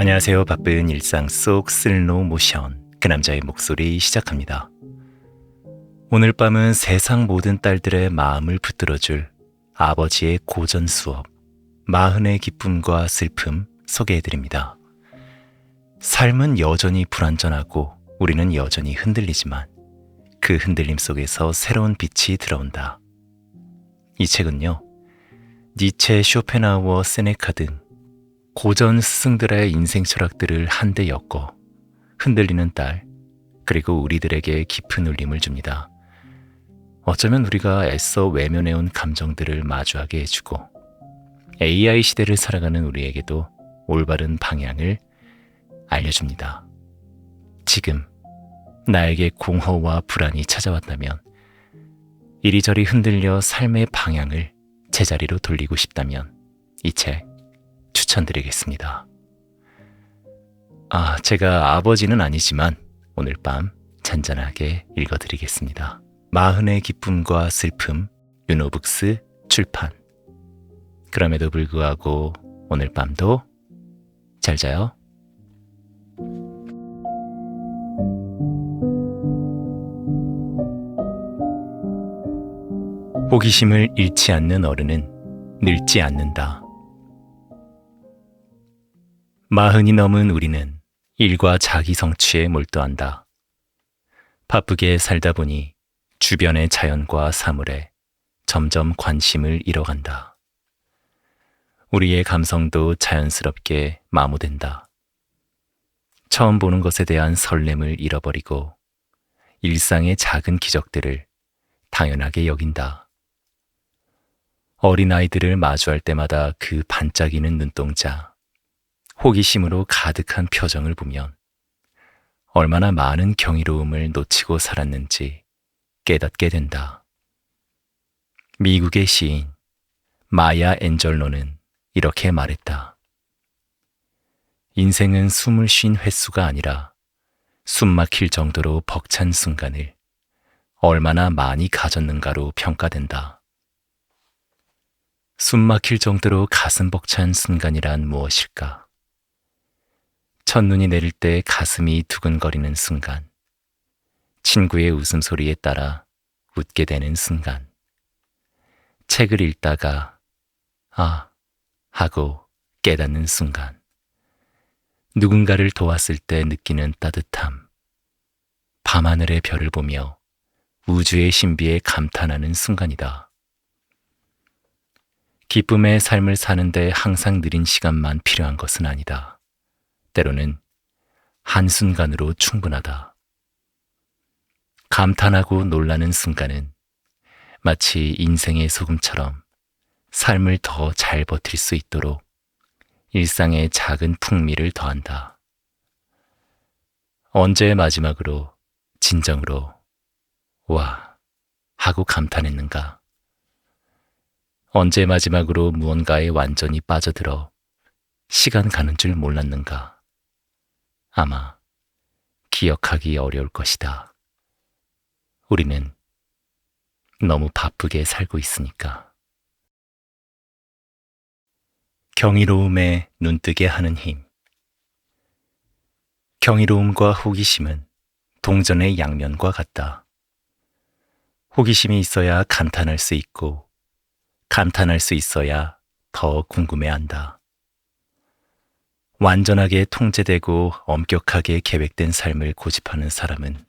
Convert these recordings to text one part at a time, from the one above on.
안녕하세요. 바쁜 일상 속 슬로우 모션 그 남자의 목소리 시작합니다. 오늘 밤은 세상 모든 딸들의 마음을 붙들어줄 아버지의 고전 수업 마흔의 기쁨과 슬픔 소개해드립니다. 삶은 여전히 불완전하고 우리는 여전히 흔들리지만 그 흔들림 속에서 새로운 빛이 들어온다. 이 책은요, 니체, 쇼펜하우어, 세네카 등 고전 스승들의 인생 철학들을 한데 엮어 흔들리는 딸, 그리고 우리들에게 깊은 울림을 줍니다. 어쩌면 우리가 애써 외면해온 감정들을 마주하게 해주고 AI 시대를 살아가는 우리에게도 올바른 방향을 알려줍니다. 지금 나에게 공허와 불안이 찾아왔다면, 이리저리 흔들려 삶의 방향을 제자리로 돌리고 싶다면 이 책 추천드리겠습니다. 제가 아버지는 아니지만 오늘 밤 잔잔하게 읽어드리겠습니다. 마흔의 기쁨과 슬픔, 윤호북스 출판. 그럼에도 불구하고 오늘 밤도 잘 자요. 호기심을 잃지 않는 어른은 늙지 않는다. 마흔이 넘은 우리는 일과 자기 성취에 몰두한다. 바쁘게 살다 보니 주변의 자연과 사물에 점점 관심을 잃어간다. 우리의 감성도 자연스럽게 마모된다. 처음 보는 것에 대한 설렘을 잃어버리고 일상의 작은 기적들을 당연하게 여긴다. 어린아이들을 마주할 때마다 그 반짝이는 눈동자, 호기심으로 가득한 표정을 보면 얼마나 많은 경이로움을 놓치고 살았는지 깨닫게 된다. 미국의 시인 마야 앤젤로는 이렇게 말했다. 인생은 숨을 쉰 횟수가 아니라 숨 막힐 정도로 벅찬 순간을 얼마나 많이 가졌는가로 평가된다. 숨 막힐 정도로 가슴 벅찬 순간이란 무엇일까? 첫눈이 내릴 때 가슴이 두근거리는 순간, 친구의 웃음소리에 따라 웃게 되는 순간, 책을 읽다가 하고 깨닫는 순간, 누군가를 도왔을 때 느끼는 따뜻함, 밤하늘의 별을 보며 우주의 신비에 감탄하는 순간이다. 기쁨의 삶을 사는데 항상 느린 시간만 필요한 것은 아니다. 때로는 한순간으로 충분하다. 감탄하고 놀라는 순간은 마치 인생의 소금처럼 삶을 더 잘 버틸 수 있도록 일상의 작은 풍미를 더한다. 언제 마지막으로 진정으로 와 하고 감탄했는가? 언제 마지막으로 무언가에 완전히 빠져들어 시간 가는 줄 몰랐는가? 아마 기억하기 어려울 것이다. 우리는 너무 바쁘게 살고 있으니까. 경이로움에 눈뜨게 하는 힘. 경이로움과 호기심은 동전의 양면과 같다. 호기심이 있어야 감탄할 수 있고, 감탄할 수 있어야 더 궁금해한다. 완전하게 통제되고 엄격하게 계획된 삶을 고집하는 사람은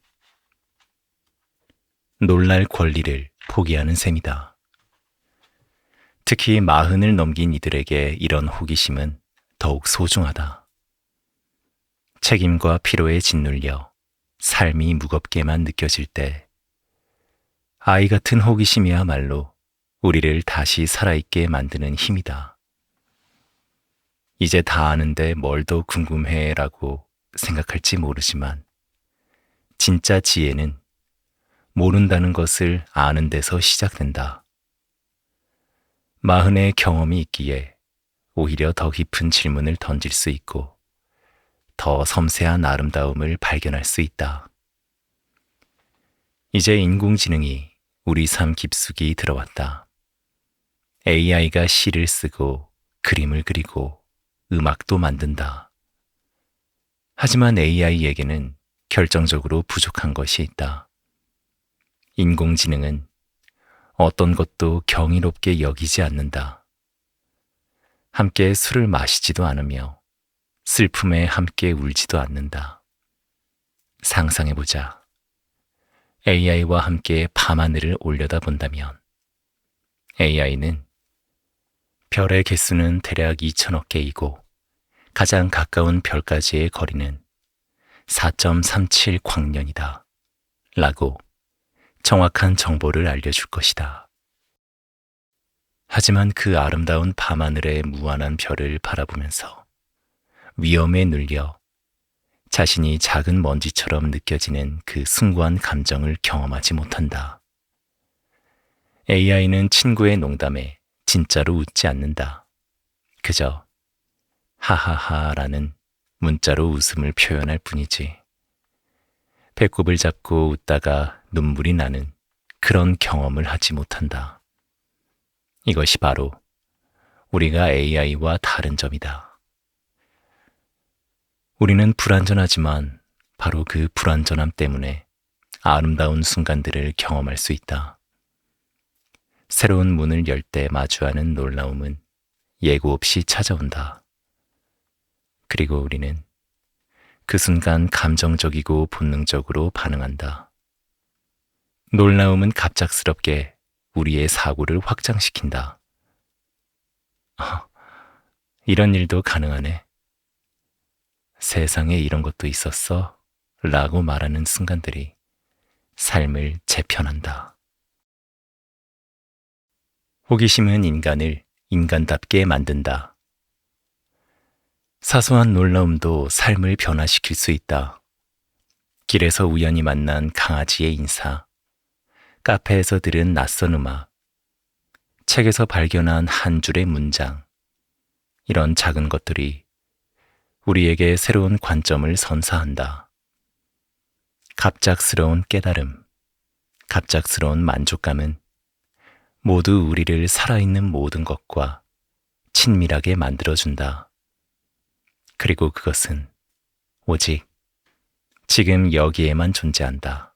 놀랄 권리를 포기하는 셈이다. 특히 마흔을 넘긴 이들에게 이런 호기심은 더욱 소중하다. 책임과 피로에 짓눌려 삶이 무겁게만 느껴질 때 아이 같은 호기심이야말로 우리를 다시 살아있게 만드는 힘이다. 이제 다 아는데 뭘 더 궁금해 라고 생각할지 모르지만 진짜 지혜는 모른다는 것을 아는 데서 시작된다. 마흔의 경험이 있기에 오히려 더 깊은 질문을 던질 수 있고 더 섬세한 아름다움을 발견할 수 있다. 이제 인공지능이 우리 삶 깊숙이 들어왔다. AI가 시를 쓰고 그림을 그리고 음악도 만든다. 하지만 AI에게는 결정적으로 부족한 것이 있다. 인공지능은 어떤 것도 경이롭게 여기지 않는다. 함께 술을 마시지도 않으며 슬픔에 함께 울지도 않는다. 상상해보자. AI와 함께 밤하늘을 올려다본다면 AI는 별의 개수는 대략 2천억 개이고 가장 가까운 별까지의 거리는 4.37 광년이다. 라고 정확한 정보를 알려줄 것이다. 하지만 그 아름다운 밤하늘의 무한한 별을 바라보면서 위험에 눌려 자신이 작은 먼지처럼 느껴지는 그 숭고한 감정을 경험하지 못한다. AI는 친구의 농담에 진짜로 웃지 않는다. 그저 하하하라는 문자로 웃음을 표현할 뿐이지. 배꼽을 잡고 웃다가 눈물이 나는 그런 경험을 하지 못한다. 이것이 바로 우리가 AI와 다른 점이다. 우리는 불완전하지만 바로 그 불완전함 때문에 아름다운 순간들을 경험할 수 있다. 새로운 문을 열 때 마주하는 놀라움은 예고 없이 찾아온다. 그리고 우리는 그 순간 감정적이고 본능적으로 반응한다. 놀라움은 갑작스럽게 우리의 사고를 확장시킨다. 이런 일도 가능하네. 세상에 이런 것도 있었어? 라고 말하는 순간들이 삶을 재편한다. 호기심은 인간을 인간답게 만든다. 사소한 놀라움도 삶을 변화시킬 수 있다. 길에서 우연히 만난 강아지의 인사, 카페에서 들은 낯선 음악, 책에서 발견한 한 줄의 문장, 이런 작은 것들이 우리에게 새로운 관점을 선사한다. 갑작스러운 깨달음, 갑작스러운 만족감은 모두 우리를 살아있는 모든 것과 친밀하게 만들어준다. 그리고 그것은 오직 지금 여기에만 존재한다.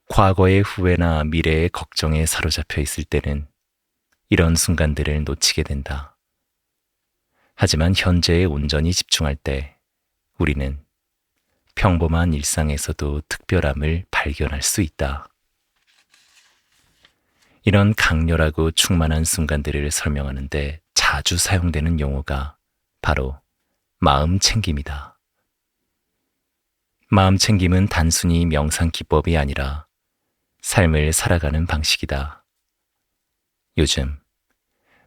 과거의 후회나 미래의 걱정에 사로잡혀 있을 때는 이런 순간들을 놓치게 된다. 하지만 현재에 온전히 집중할 때 우리는 평범한 일상에서도 특별함을 발견할 수 있다. 이런 강렬하고 충만한 순간들을 설명하는데 자주 사용되는 용어가 바로 마음 챙김이다. 마음 챙김은 단순히 명상 기법이 아니라 삶을 살아가는 방식이다. 요즘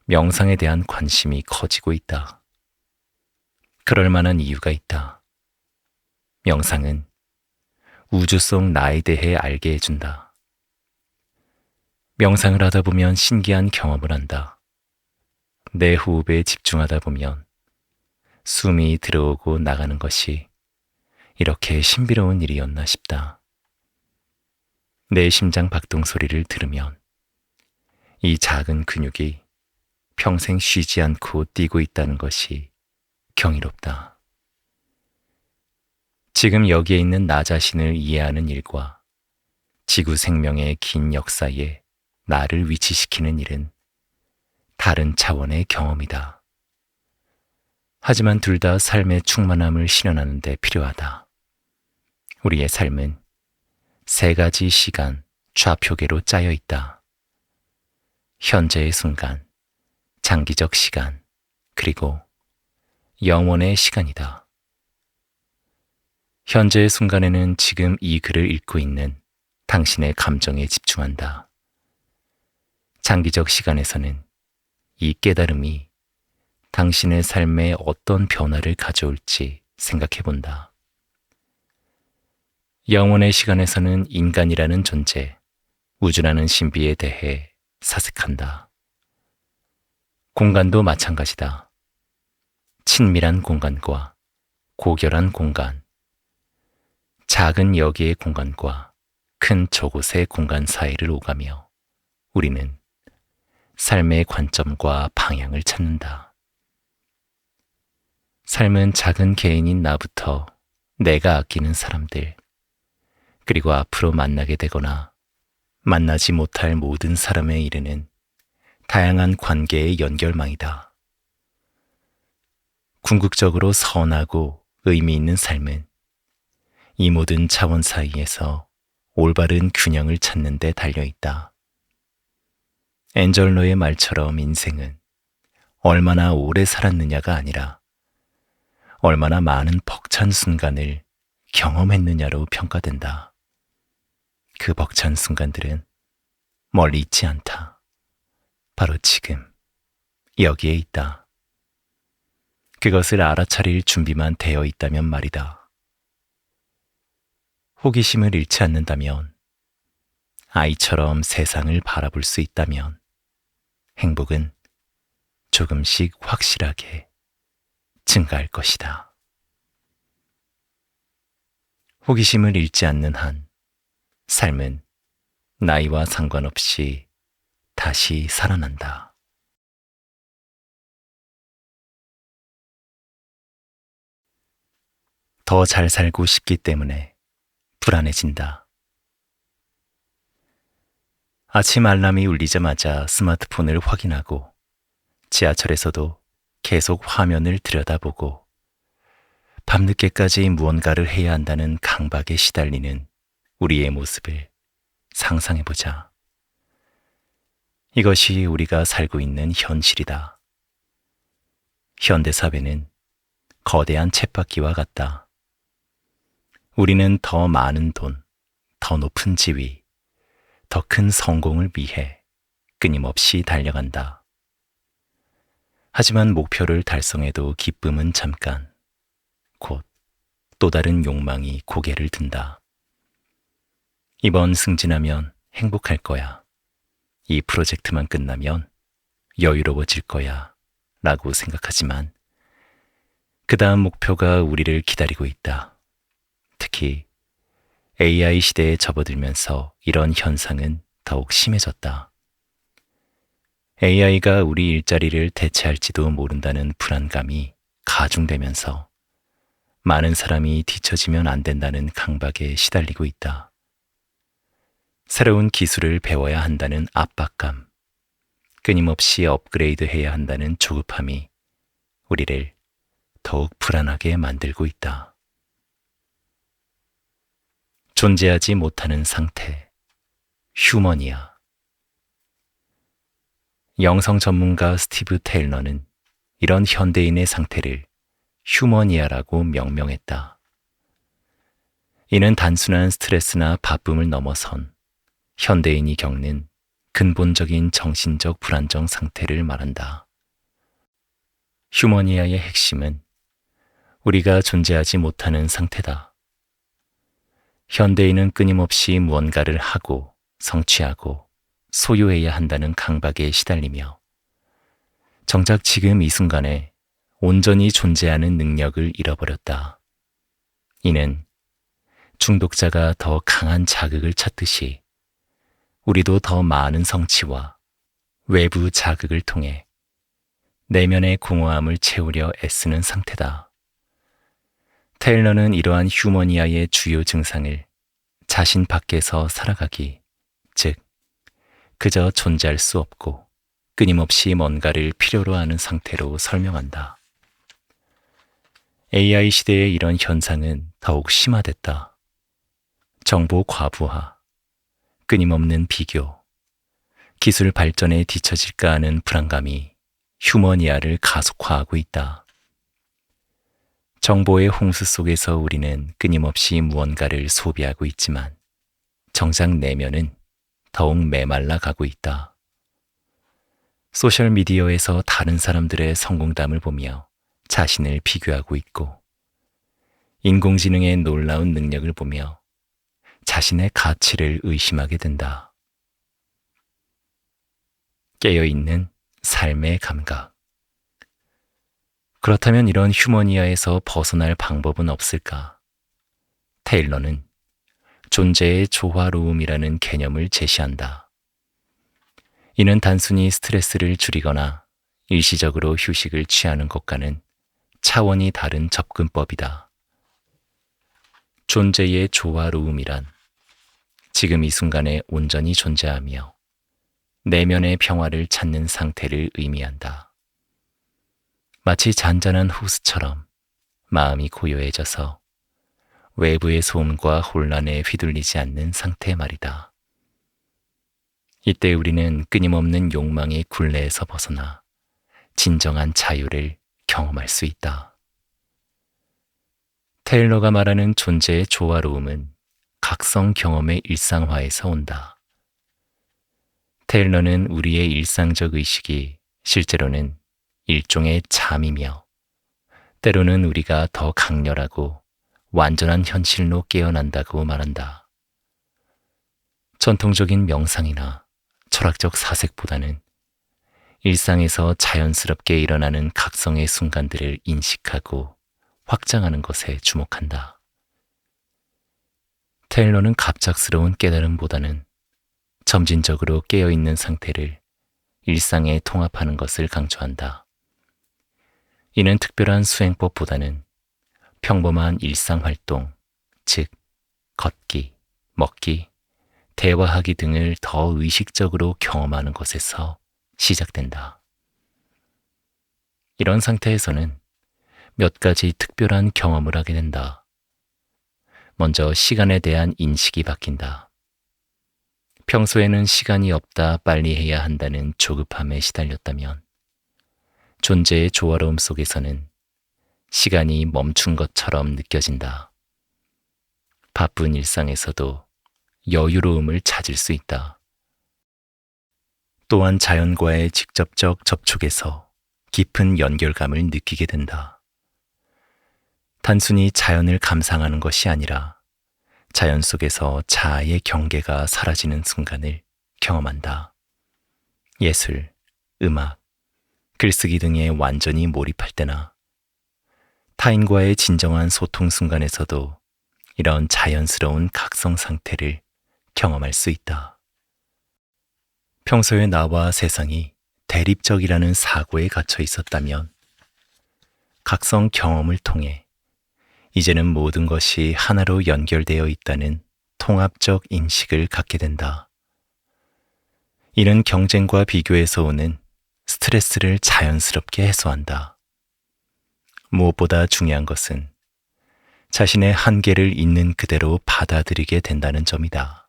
명상에 대한 관심이 커지고 있다. 그럴 만한 이유가 있다. 명상은 우주 속 나에 대해 알게 해준다. 명상을 하다 보면 신기한 경험을 한다. 내 호흡에 집중하다 보면 숨이 들어오고 나가는 것이 이렇게 신비로운 일이었나 싶다. 내 심장 박동 소리를 들으면 이 작은 근육이 평생 쉬지 않고 뛰고 있다는 것이 경이롭다. 지금 여기에 있는 나 자신을 이해하는 일과 지구 생명의 긴 역사에 나를 위치시키는 일은 다른 차원의 경험이다. 하지만 둘 다 삶의 충만함을 실현하는 데 필요하다. 우리의 삶은 세 가지 시간 좌표계로 짜여 있다. 현재의 순간, 장기적 시간, 그리고 영원의 시간이다. 현재의 순간에는 지금 이 글을 읽고 있는 당신의 감정에 집중한다. 장기적 시간에서는 이 깨달음이 당신의 삶에 어떤 변화를 가져올지 생각해 본다. 영원의 시간에서는 인간이라는 존재, 우주라는 신비에 대해 사색한다. 공간도 마찬가지다. 친밀한 공간과 고결한 공간, 작은 여기의 공간과 큰 저곳의 공간 사이를 오가며 우리는 삶의 관점과 방향을 찾는다. 삶은 작은 개인인 나부터 내가 아끼는 사람들, 그리고 앞으로 만나게 되거나 만나지 못할 모든 사람에 이르는 다양한 관계의 연결망이다. 궁극적으로 선하고 의미 있는 삶은 이 모든 차원 사이에서 올바른 균형을 찾는 데 달려있다. 엔젤러의 말처럼 인생은 얼마나 오래 살았느냐가 아니라 얼마나 많은 벅찬 순간을 경험했느냐로 평가된다. 그 벅찬 순간들은 멀리 있지 않다. 바로 지금, 여기에 있다. 그것을 알아차릴 준비만 되어 있다면 말이다. 호기심을 잃지 않는다면, 아이처럼 세상을 바라볼 수 있다면, 행복은 조금씩 확실하게 증가할 것이다. 호기심을 잃지 않는 한, 삶은 나이와 상관없이 다시 살아난다. 더 잘 살고 싶기 때문에 불안해진다. 아침 알람이 울리자마자 스마트폰을 확인하고 지하철에서도 계속 화면을 들여다보고 밤늦게까지 무언가를 해야 한다는 강박에 시달리는 우리의 모습을 상상해보자. 이것이 우리가 살고 있는 현실이다. 현대사회는 거대한 쳇바퀴와 같다. 우리는 더 많은 돈, 더 높은 지위, 더 큰 성공을 위해 끊임없이 달려간다. 하지만 목표를 달성해도 기쁨은 잠깐, 곧 또 다른 욕망이 고개를 든다. 이번 승진하면 행복할 거야. 이 프로젝트만 끝나면 여유로워질 거야. 라고 생각하지만 그 다음 목표가 우리를 기다리고 있다. 특히 AI 시대에 접어들면서 이런 현상은 더욱 심해졌다. AI가 우리 일자리를 대체할지도 모른다는 불안감이 가중되면서 많은 사람이 뒤처지면 안 된다는 강박에 시달리고 있다. 새로운 기술을 배워야 한다는 압박감, 끊임없이 업그레이드해야 한다는 조급함이 우리를 더욱 불안하게 만들고 있다. 존재하지 못하는 상태, 휴머니아. 영성 전문가 스티브 테일러는 이런 현대인의 상태를 휴머니아라고 명명했다. 이는 단순한 스트레스나 바쁨을 넘어선 현대인이 겪는 근본적인 정신적 불안정 상태를 말한다. 휴머니아의 핵심은 우리가 존재하지 못하는 상태다. 현대인은 끊임없이 무언가를 하고 성취하고 소유해야 한다는 강박에 시달리며 정작 지금 이 순간에 온전히 존재하는 능력을 잃어버렸다. 이는 중독자가 더 강한 자극을 찾듯이 우리도 더 많은 성취와 외부 자극을 통해 내면의 공허함을 채우려 애쓰는 상태다. 테일러는 이러한 휴머니아의 주요 증상을 자신 밖에서 살아가기, 즉 그저 존재할 수 없고 끊임없이 뭔가를 필요로 하는 상태로 설명한다. AI 시대의 이런 현상은 더욱 심화됐다. 정보 과부하, 끊임없는 비교, 기술 발전에 뒤처질까 하는 불안감이 휴머니아를 가속화하고 있다. 정보의 홍수 속에서 우리는 끊임없이 무언가를 소비하고 있지만 정작 내면은 더욱 메말라 가고 있다. 소셜미디어에서 다른 사람들의 성공담을 보며 자신을 비교하고 있고 인공지능의 놀라운 능력을 보며 자신의 가치를 의심하게 된다. 깨어있는 삶의 감각. 그렇다면 이런 휴머니아에서 벗어날 방법은 없을까? 테일러는 존재의 조화로움이라는 개념을 제시한다. 이는 단순히 스트레스를 줄이거나 일시적으로 휴식을 취하는 것과는 차원이 다른 접근법이다. 존재의 조화로움이란 지금 이 순간에 온전히 존재하며 내면의 평화를 찾는 상태를 의미한다. 마치 잔잔한 호수처럼 마음이 고요해져서 외부의 소음과 혼란에 휘둘리지 않는 상태 말이다. 이때 우리는 끊임없는 욕망의 굴레에서 벗어나 진정한 자유를 경험할 수 있다. 테일러가 말하는 존재의 조화로움은 각성 경험의 일상화에서 온다. 테일러는 우리의 일상적 의식이 실제로는 일종의 잠이며 때로는 우리가 더 강렬하고 완전한 현실로 깨어난다고 말한다. 전통적인 명상이나 철학적 사색보다는 일상에서 자연스럽게 일어나는 각성의 순간들을 인식하고 확장하는 것에 주목한다. 테일러는 갑작스러운 깨달음보다는 점진적으로 깨어있는 상태를 일상에 통합하는 것을 강조한다. 이는 특별한 수행법보다는 평범한 일상활동, 즉 걷기, 먹기, 대화하기 등을 더 의식적으로 경험하는 것에서 시작된다. 이런 상태에서는 몇 가지 특별한 경험을 하게 된다. 먼저 시간에 대한 인식이 바뀐다. 평소에는 시간이 없다, 빨리 해야 한다는 조급함에 시달렸다면 존재의 조화로움 속에서는 시간이 멈춘 것처럼 느껴진다. 바쁜 일상에서도 여유로움을 찾을 수 있다. 또한 자연과의 직접적 접촉에서 깊은 연결감을 느끼게 된다. 단순히 자연을 감상하는 것이 아니라 자연 속에서 자아의 경계가 사라지는 순간을 경험한다. 예술, 음악, 글쓰기 등에 완전히 몰입할 때나 타인과의 진정한 소통 순간에서도 이런 자연스러운 각성 상태를 경험할 수 있다. 평소에 나와 세상이 대립적이라는 사고에 갇혀 있었다면 각성 경험을 통해 이제는 모든 것이 하나로 연결되어 있다는 통합적 인식을 갖게 된다. 이는 경쟁과 비교에서 오는 스트레스를 자연스럽게 해소한다. 무엇보다 중요한 것은 자신의 한계를 있는 그대로 받아들이게 된다는 점이다.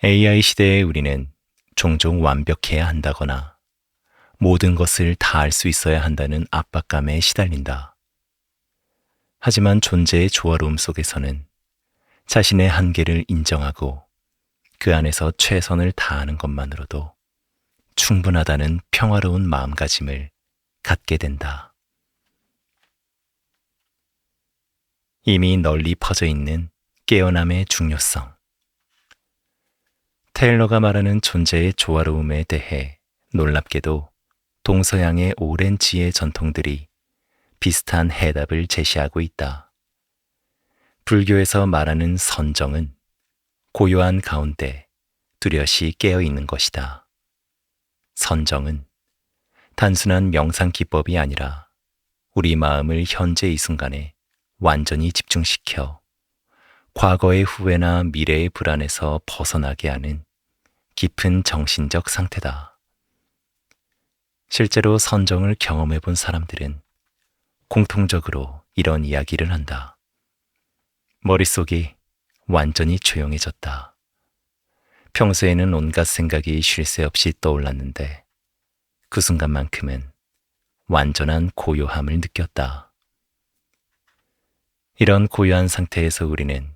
AI 시대의 우리는 종종 완벽해야 한다거나 모든 것을 다 알 수 있어야 한다는 압박감에 시달린다. 하지만 존재의 조화로움 속에서는 자신의 한계를 인정하고 그 안에서 최선을 다하는 것만으로도 충분하다는 평화로운 마음가짐을 갖게 된다. 이미 널리 퍼져 있는 깨어남의 중요성. 테일러가 말하는 존재의 조화로움에 대해 놀랍게도 동서양의 오랜 지혜 전통들이 비슷한 해답을 제시하고 있다. 불교에서 말하는 선정은 고요한 가운데 뚜렷이 깨어 있는 것이다. 선정은 단순한 명상 기법이 아니라 우리 마음을 현재 이 순간에 완전히 집중시켜 과거의 후회나 미래의 불안에서 벗어나게 하는 깊은 정신적 상태다. 실제로 선정을 경험해 본 사람들은 공통적으로 이런 이야기를 한다. 머릿속이 완전히 조용해졌다. 평소에는 온갖 생각이 쉴 새 없이 떠올랐는데 그 순간만큼은 완전한 고요함을 느꼈다. 이런 고요한 상태에서 우리는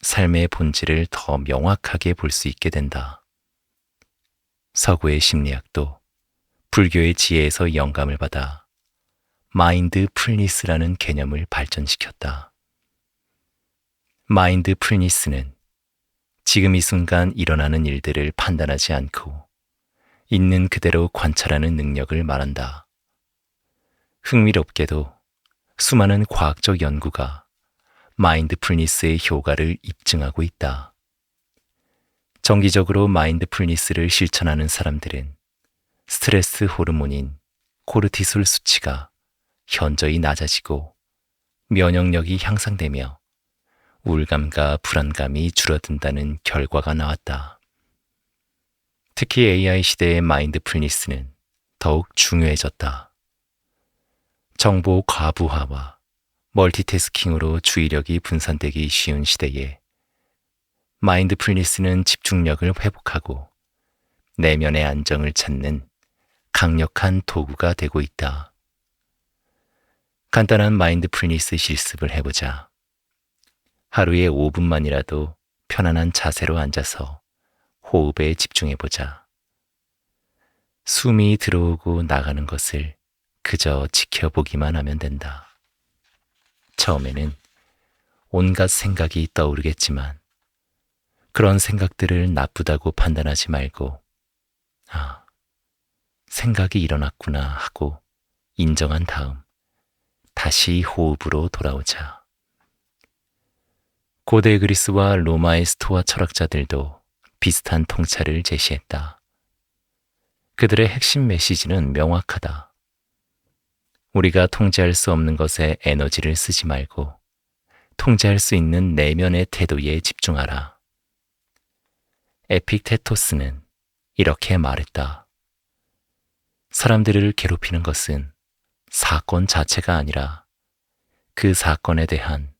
삶의 본질을 더 명확하게 볼 수 있게 된다. 서구의 심리학도 불교의 지혜에서 영감을 받아 마인드풀니스라는 개념을 발전시켰다. 마인드풀니스는 지금 이 순간 일어나는 일들을 판단하지 않고 있는 그대로 관찰하는 능력을 말한다. 흥미롭게도 수많은 과학적 연구가 마인드풀니스의 효과를 입증하고 있다. 정기적으로 마인드풀니스를 실천하는 사람들은 스트레스 호르몬인 코르티솔 수치가 현저히 낮아지고 면역력이 향상되며 우울감과 불안감이 줄어든다는 결과가 나왔다. 특히 AI 시대의 마인드풀니스는 더욱 중요해졌다. 정보 과부하와 멀티태스킹으로 주의력이 분산되기 쉬운 시대에 마인드풀니스는 집중력을 회복하고 내면의 안정을 찾는 강력한 도구가 되고 있다. 간단한 마인드풀니스 실습을 해보자. 하루에 5분만이라도 편안한 자세로 앉아서 호흡에 집중해보자. 숨이 들어오고 나가는 것을 그저 지켜보기만 하면 된다. 처음에는 온갖 생각이 떠오르겠지만 그런 생각들을 나쁘다고 판단하지 말고 생각이 일어났구나 하고 인정한 다음 다시 호흡으로 돌아오자. 고대 그리스와 로마의 스토아 철학자들도 비슷한 통찰을 제시했다. 그들의 핵심 메시지는 명확하다. 우리가 통제할 수 없는 것에 에너지를 쓰지 말고 통제할 수 있는 내면의 태도에 집중하라. 에픽테토스는 이렇게 말했다. 사람들을 괴롭히는 것은 사건 자체가 아니라 그 사건에 대한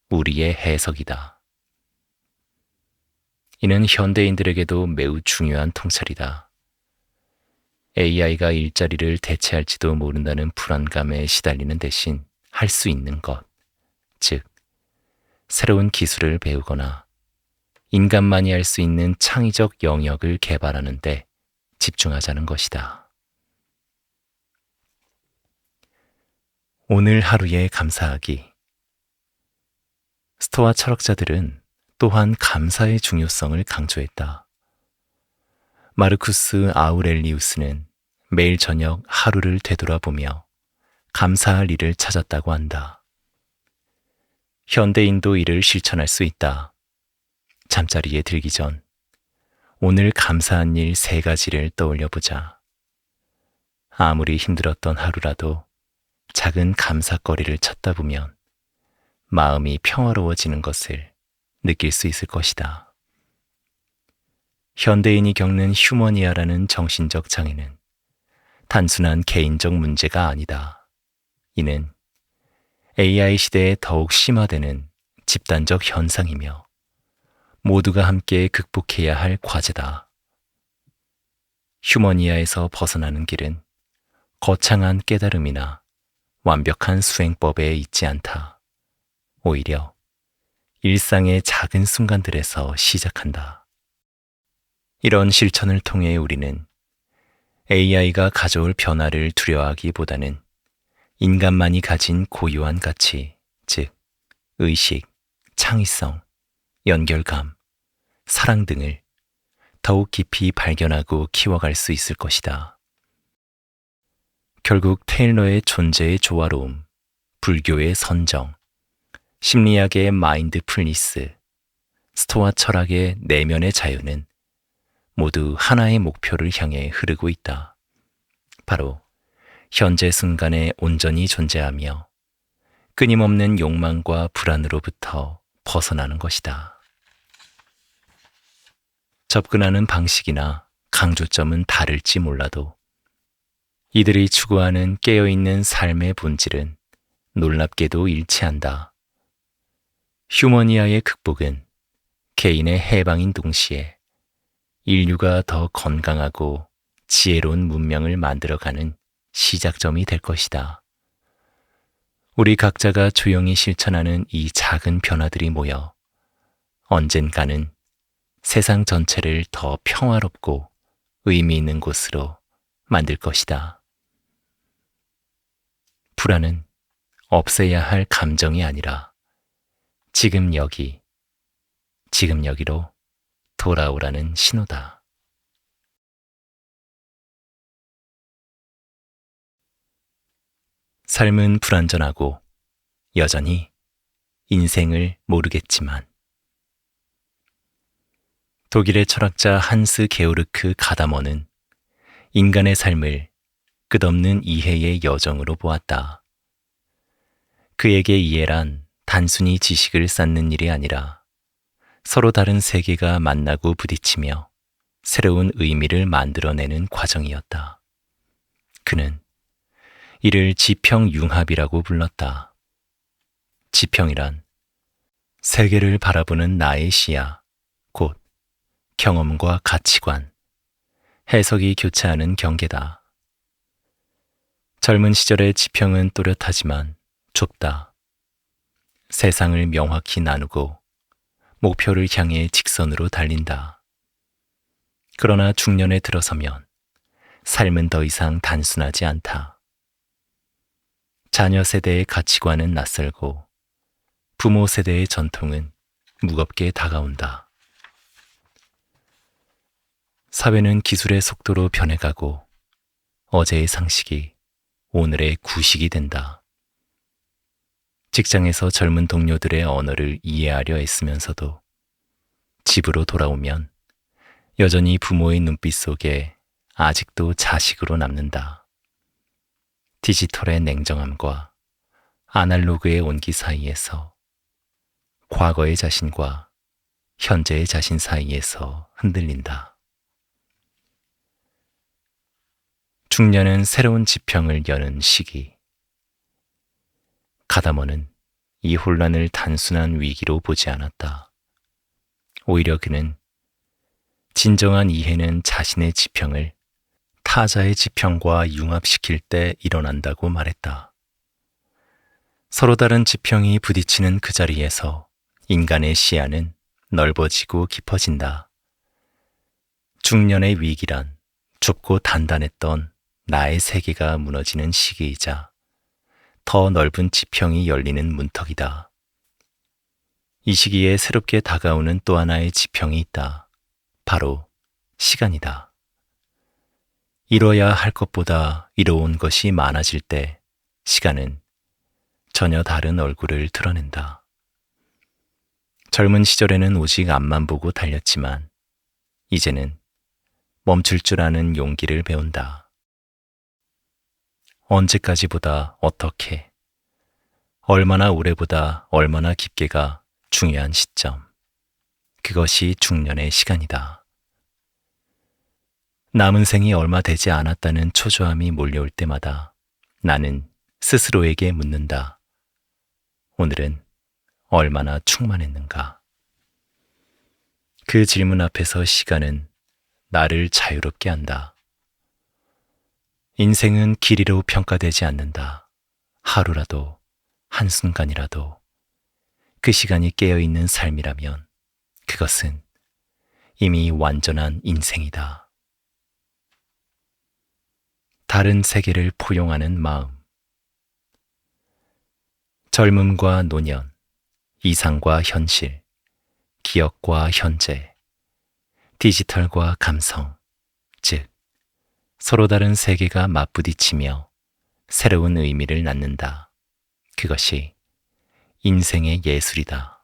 우리의 해석이다. 이는 현대인들에게도 매우 중요한 통찰이다. AI가 일자리를 대체할지도 모른다는 불안감에 시달리는 대신 할 수 있는 것, 즉 새로운 기술을 배우거나 인간만이 할 수 있는 창의적 영역을 개발하는 데 집중하자는 것이다. 오늘 하루에 감사하기. 스토아 철학자들은 또한 감사의 중요성을 강조했다. 마르쿠스 아우렐리우스는 매일 저녁 하루를 되돌아보며 감사할 일을 찾았다고 한다. 현대인도 이를 실천할 수 있다. 잠자리에 들기 전 오늘 감사한 일 3가지를 떠올려보자. 아무리 힘들었던 하루라도 작은 감사거리를 찾다 보면 마음이 평화로워지는 것을 느낄 수 있을 것이다. 현대인이 겪는 휴머니아라는 정신적 장애는 단순한 개인적 문제가 아니다. 이는 AI 시대에 더욱 심화되는 집단적 현상이며 모두가 함께 극복해야 할 과제다. 휴머니아에서 벗어나는 길은 거창한 깨달음이나 완벽한 수행법에 있지 않다. 오히려 일상의 작은 순간들에서 시작한다. 이런 실천을 통해 우리는 AI가 가져올 변화를 두려워하기보다는 인간만이 가진 고유한 가치, 즉 의식, 창의성, 연결감, 사랑 등을 더욱 깊이 발견하고 키워갈 수 있을 것이다. 결국 테일러의 존재의 조화로움, 불교의 선정, 심리학의 마인드풀니스, 스토아 철학의 내면의 자유는 모두 하나의 목표를 향해 흐르고 있다. 바로 현재 순간에 온전히 존재하며 끊임없는 욕망과 불안으로부터 벗어나는 것이다. 접근하는 방식이나 강조점은 다를지 몰라도 이들이 추구하는 깨어있는 삶의 본질은 놀랍게도 일치한다. 휴머니아의 극복은 개인의 해방인 동시에 인류가 더 건강하고 지혜로운 문명을 만들어가는 시작점이 될 것이다. 우리 각자가 조용히 실천하는 이 작은 변화들이 모여 언젠가는 세상 전체를 더 평화롭고 의미 있는 곳으로 만들 것이다. 불안은 없애야 할 감정이 아니라 지금 여기, 지금 여기로 돌아오라는 신호다. 삶은 불완전하고 여전히 인생을 모르겠지만 독일의 철학자 한스 게오르크 가다머는 인간의 삶을 끝없는 이해의 여정으로 보았다. 그에게 이해란 단순히 지식을 쌓는 일이 아니라 서로 다른 세계가 만나고 부딪히며 새로운 의미를 만들어내는 과정이었다. 그는 이를 지평융합이라고 불렀다. 지평이란 세계를 바라보는 나의 시야, 곧 경험과 가치관, 해석이 교차하는 경계다. 젊은 시절의 지평은 또렷하지만 좁다. 세상을 명확히 나누고 목표를 향해 직선으로 달린다. 그러나 중년에 들어서면 삶은 더 이상 단순하지 않다. 자녀 세대의 가치관은 낯설고 부모 세대의 전통은 무겁게 다가온다. 사회는 기술의 속도로 변해가고 어제의 상식이 오늘의 구식이 된다. 직장에서 젊은 동료들의 언어를 이해하려 애쓰면서도 집으로 돌아오면 여전히 부모의 눈빛 속에 아직도 자식으로 남는다. 디지털의 냉정함과 아날로그의 온기 사이에서 과거의 자신과 현재의 자신 사이에서 흔들린다. 중년은 새로운 지평을 여는 시기. 가다머는 이 혼란을 단순한 위기로 보지 않았다. 오히려 그는 진정한 이해는 자신의 지평을 타자의 지평과 융합시킬 때 일어난다고 말했다. 서로 다른 지평이 부딪히는 그 자리에서 인간의 시야는 넓어지고 깊어진다. 중년의 위기란 좁고 단단했던 나의 세계가 무너지는 시기이자 더 넓은 지평이 열리는 문턱이다. 이 시기에 새롭게 다가오는 또 하나의 지평이 있다. 바로 시간이다. 이뤄야 할 것보다 이뤄온 것이 많아질 때 시간은 전혀 다른 얼굴을 드러낸다. 젊은 시절에는 오직 앞만 보고 달렸지만 이제는 멈출 줄 아는 용기를 배운다. 언제까지보다 어떻게, 얼마나 오래보다 얼마나 깊게가 중요한 시점. 그것이 중년의 시간이다. 남은 생이 얼마 되지 않았다는 초조함이 몰려올 때마다 나는 스스로에게 묻는다. 오늘은 얼마나 충만했는가? 그 질문 앞에서 시간은 나를 자유롭게 한다. 인생은 길이로 평가되지 않는다. 하루라도, 한순간이라도 그 시간이 깨어있는 삶이라면 그것은 이미 완전한 인생이다. 다른 세계를 포용하는 마음. 젊음과 노년, 이상과 현실, 기억과 현재, 디지털과 감성, 즉 서로 다른 세계가 맞부딪히며 새로운 의미를 낳는다. 그것이 인생의 예술이다.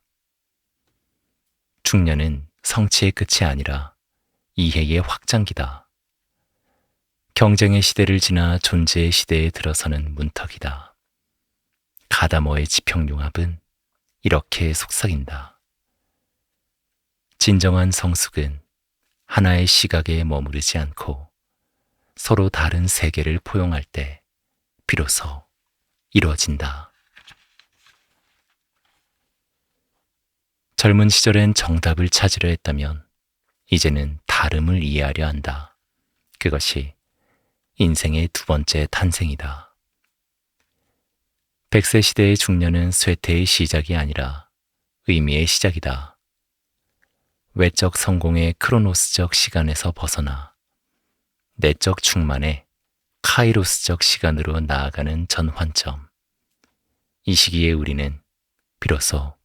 중년은 성취의 끝이 아니라 이해의 확장기다. 경쟁의 시대를 지나 존재의 시대에 들어서는 문턱이다. 가다머의 지평융합은 이렇게 속삭인다. 진정한 성숙은 하나의 시각에 머무르지 않고 서로 다른 세계를 포용할 때 비로소 이루어진다. 젊은 시절엔 정답을 찾으려 했다면 이제는 다름을 이해하려 한다. 그것이 인생의 두 번째 탄생이다. 100세 시대의 중년은 쇠퇴의 시작이 아니라 의미의 시작이다. 외적 성공의 크로노스적 시간에서 벗어나 내적 충만의 카이로스적 시간으로 나아가는 전환점. 이 시기에 우리는 비로소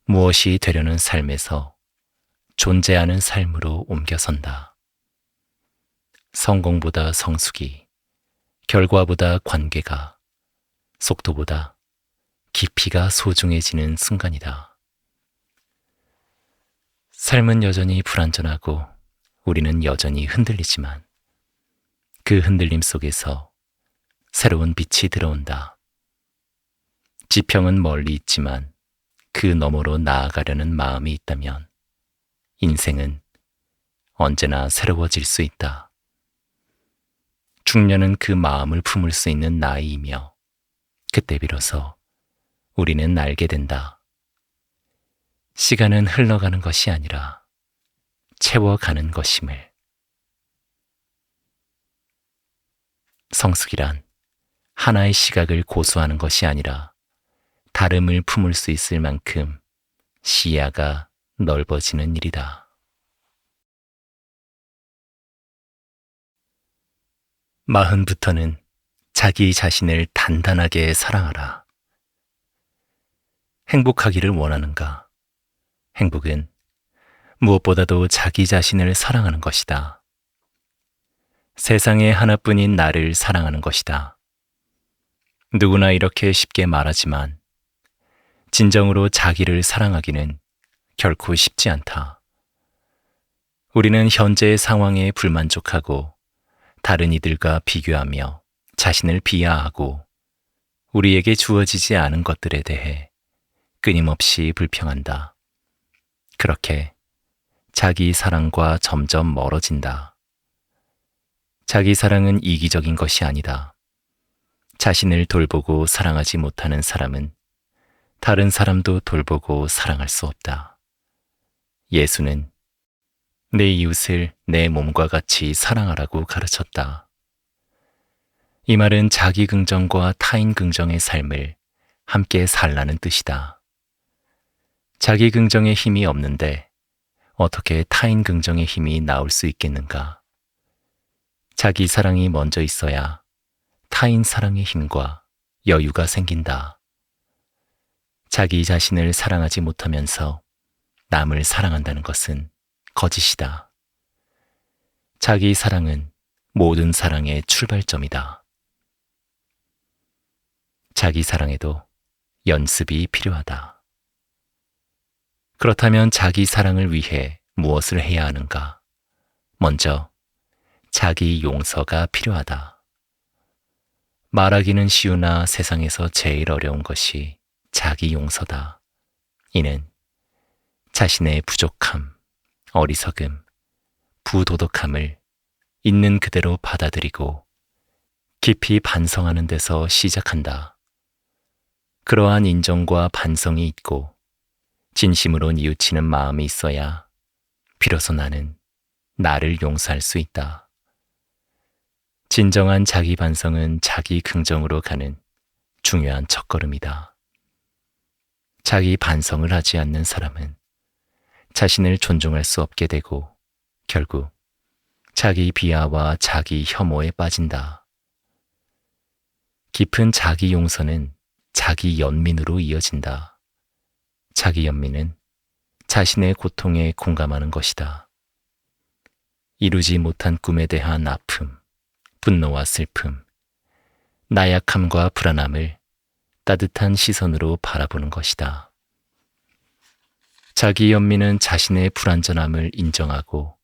무엇이 되려는 삶에서 존재하는 삶으로 옮겨선다. 성공보다 성숙이, 결과보다 관계가, 속도보다 깊이가 소중해지는 순간이다. 삶은 여전히 불완전하고 우리는 여전히 흔들리지만 그 흔들림 속에서 새로운 빛이 들어온다. 지평은 멀리 있지만 그 너머로 나아가려는 마음이 있다면 인생은 언제나 새로워질 수 있다. 중년은 그 마음을 품을 수 있는 나이이며 그때 비로소 우리는 알게 된다. 시간은 흘러가는 것이 아니라 채워가는 것임을. 성숙이란 하나의 시각을 고수하는 것이 아니라 다름을 품을 수 있을 만큼 시야가 넓어지는 일이다. 마흔부터는 자기 자신을 단단하게 사랑하라. 행복하기를 원하는가? 행복은 무엇보다도 자기 자신을 사랑하는 것이다. 세상에 하나뿐인 나를 사랑하는 것이다. 누구나 이렇게 쉽게 말하지만 진정으로 자기를 사랑하기는 결코 쉽지 않다. 우리는 현재의 상황에 불만족하고 다른 이들과 비교하며 자신을 비하하고 우리에게 주어지지 않은 것들에 대해 끊임없이 불평한다. 그렇게 자기 사랑과 점점 멀어진다. 자기 사랑은 이기적인 것이 아니다. 자신을 돌보고 사랑하지 못하는 사람은 다른 사람도 돌보고 사랑할 수 없다. 예수는 내 이웃을 내 몸과 같이 사랑하라고 가르쳤다. 이 말은 자기 긍정과 타인 긍정의 삶을 함께 살라는 뜻이다. 자기 긍정의 힘이 없는데 어떻게 타인 긍정의 힘이 나올 수 있겠는가? 자기 사랑이 먼저 있어야 타인 사랑의 힘과 여유가 생긴다. 자기 자신을 사랑하지 못하면서 남을 사랑한다는 것은 거짓이다. 자기 사랑은 모든 사랑의 출발점이다. 자기 사랑에도 연습이 필요하다. 그렇다면 자기 사랑을 위해 무엇을 해야 하는가? 먼저 자기 용서가 필요하다. 말하기는 쉬우나 세상에서 제일 어려운 것이 자기 용서다. 이는 자신의 부족함, 어리석음, 부도덕함을 있는 그대로 받아들이고 깊이 반성하는 데서 시작한다. 그러한 인정과 반성이 있고 진심으로 뉘우치는 마음이 있어야 비로소 나는 나를 용서할 수 있다. 진정한 자기 반성은 자기 긍정으로 가는 중요한 첫걸음이다. 자기 반성을 하지 않는 사람은 자신을 존중할 수 없게 되고 결국 자기 비하와 자기 혐오에 빠진다. 깊은 자기 용서는 자기 연민으로 이어진다. 자기 연민은 자신의 고통에 공감하는 것이다. 이루지 못한 꿈에 대한 아픔, 분노와 슬픔, 나약함과 불안함을 따뜻한 시선으로 바라보는 것이다. 자기 연민은 자신의 불완전함을 인정하고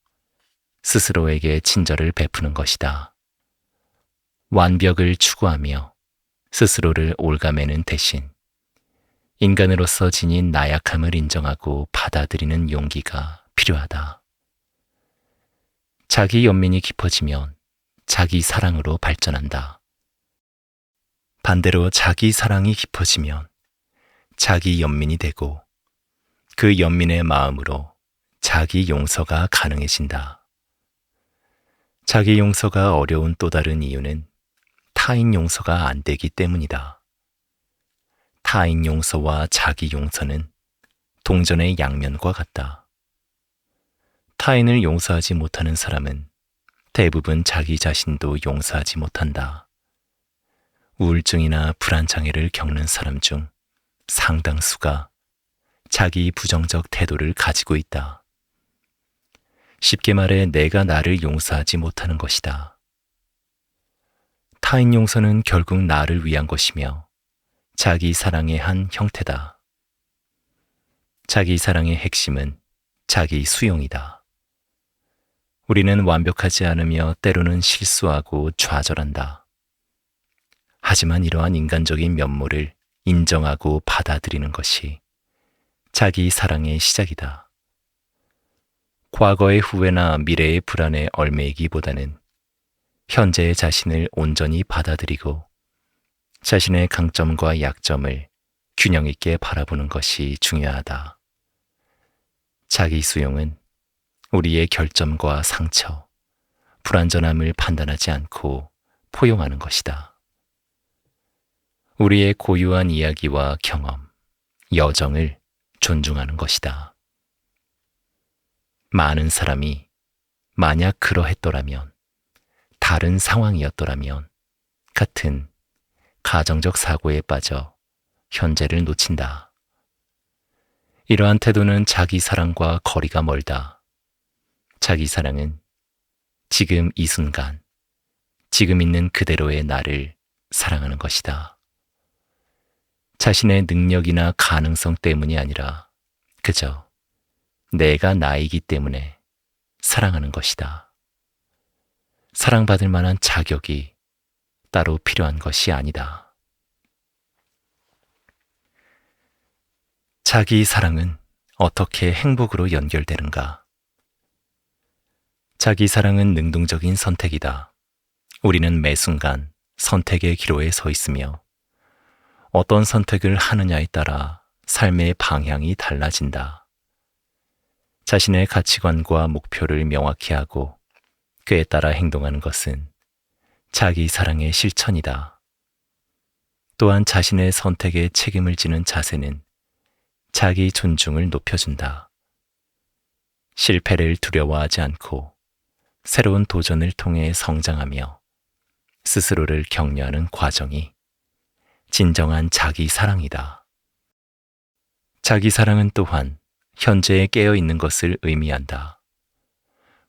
스스로에게 친절을 베푸는 것이다. 완벽을 추구하며 스스로를 올가매는 대신 인간으로서 지닌 나약함을 인정하고 받아들이는 용기가 필요하다. 자기 연민이 깊어지면 자기 사랑으로 발전한다. 반대로 자기 사랑이 깊어지면 자기 연민이 되고 그 연민의 마음으로 자기 용서가 가능해진다. 자기 용서가 어려운 또 다른 이유는 타인 용서가 안 되기 때문이다. 타인 용서와 자기 용서는 동전의 양면과 같다. 타인을 용서하지 못하는 사람은 대부분 자기 자신도 용서하지 못한다. 우울증이나 불안장애를 겪는 사람 중 상당수가 자기 부정적 태도를 가지고 있다. 쉽게 말해 내가 나를 용서하지 못하는 것이다. 타인 용서는 결국 나를 위한 것이며 자기 사랑의 한 형태다. 자기 사랑의 핵심은 자기 수용이다. 우리는 완벽하지 않으며 때로는 실수하고 좌절한다. 하지만 이러한 인간적인 면모를 인정하고 받아들이는 것이 자기 사랑의 시작이다. 과거의 후회나 미래의 불안에 얽매이기보다는 현재의 자신을 온전히 받아들이고 자신의 강점과 약점을 균형 있게 바라보는 것이 중요하다. 자기 수용은 우리의 결점과 상처, 불완전함을 판단하지 않고 포용하는 것이다. 우리의 고유한 이야기와 경험, 여정을 존중하는 것이다. 많은 사람이 만약 그러했더라면, 다른 상황이었더라면 같은 가정적 사고에 빠져 현재를 놓친다. 이러한 태도는 자기 사랑과 거리가 멀다. 자기 사랑은 지금 이 순간, 지금 있는 그대로의 나를 사랑하는 것이다. 자신의 능력이나 가능성 때문이 아니라 그저 내가 나이기 때문에 사랑하는 것이다. 사랑받을 만한 자격이 따로 필요한 것이 아니다. 자기 사랑은 어떻게 행복으로 연결되는가? 자기 사랑은 능동적인 선택이다. 우리는 매 순간 선택의 기로에 서 있으며 어떤 선택을 하느냐에 따라 삶의 방향이 달라진다. 자신의 가치관과 목표를 명확히 하고 그에 따라 행동하는 것은 자기 사랑의 실천이다. 또한 자신의 선택에 책임을 지는 자세는 자기 존중을 높여준다. 실패를 두려워하지 않고 새로운 도전을 통해 성장하며 스스로를 격려하는 과정이 진정한 자기 사랑이다. 자기 사랑은 또한 현재에 깨어 있는 것을 의미한다.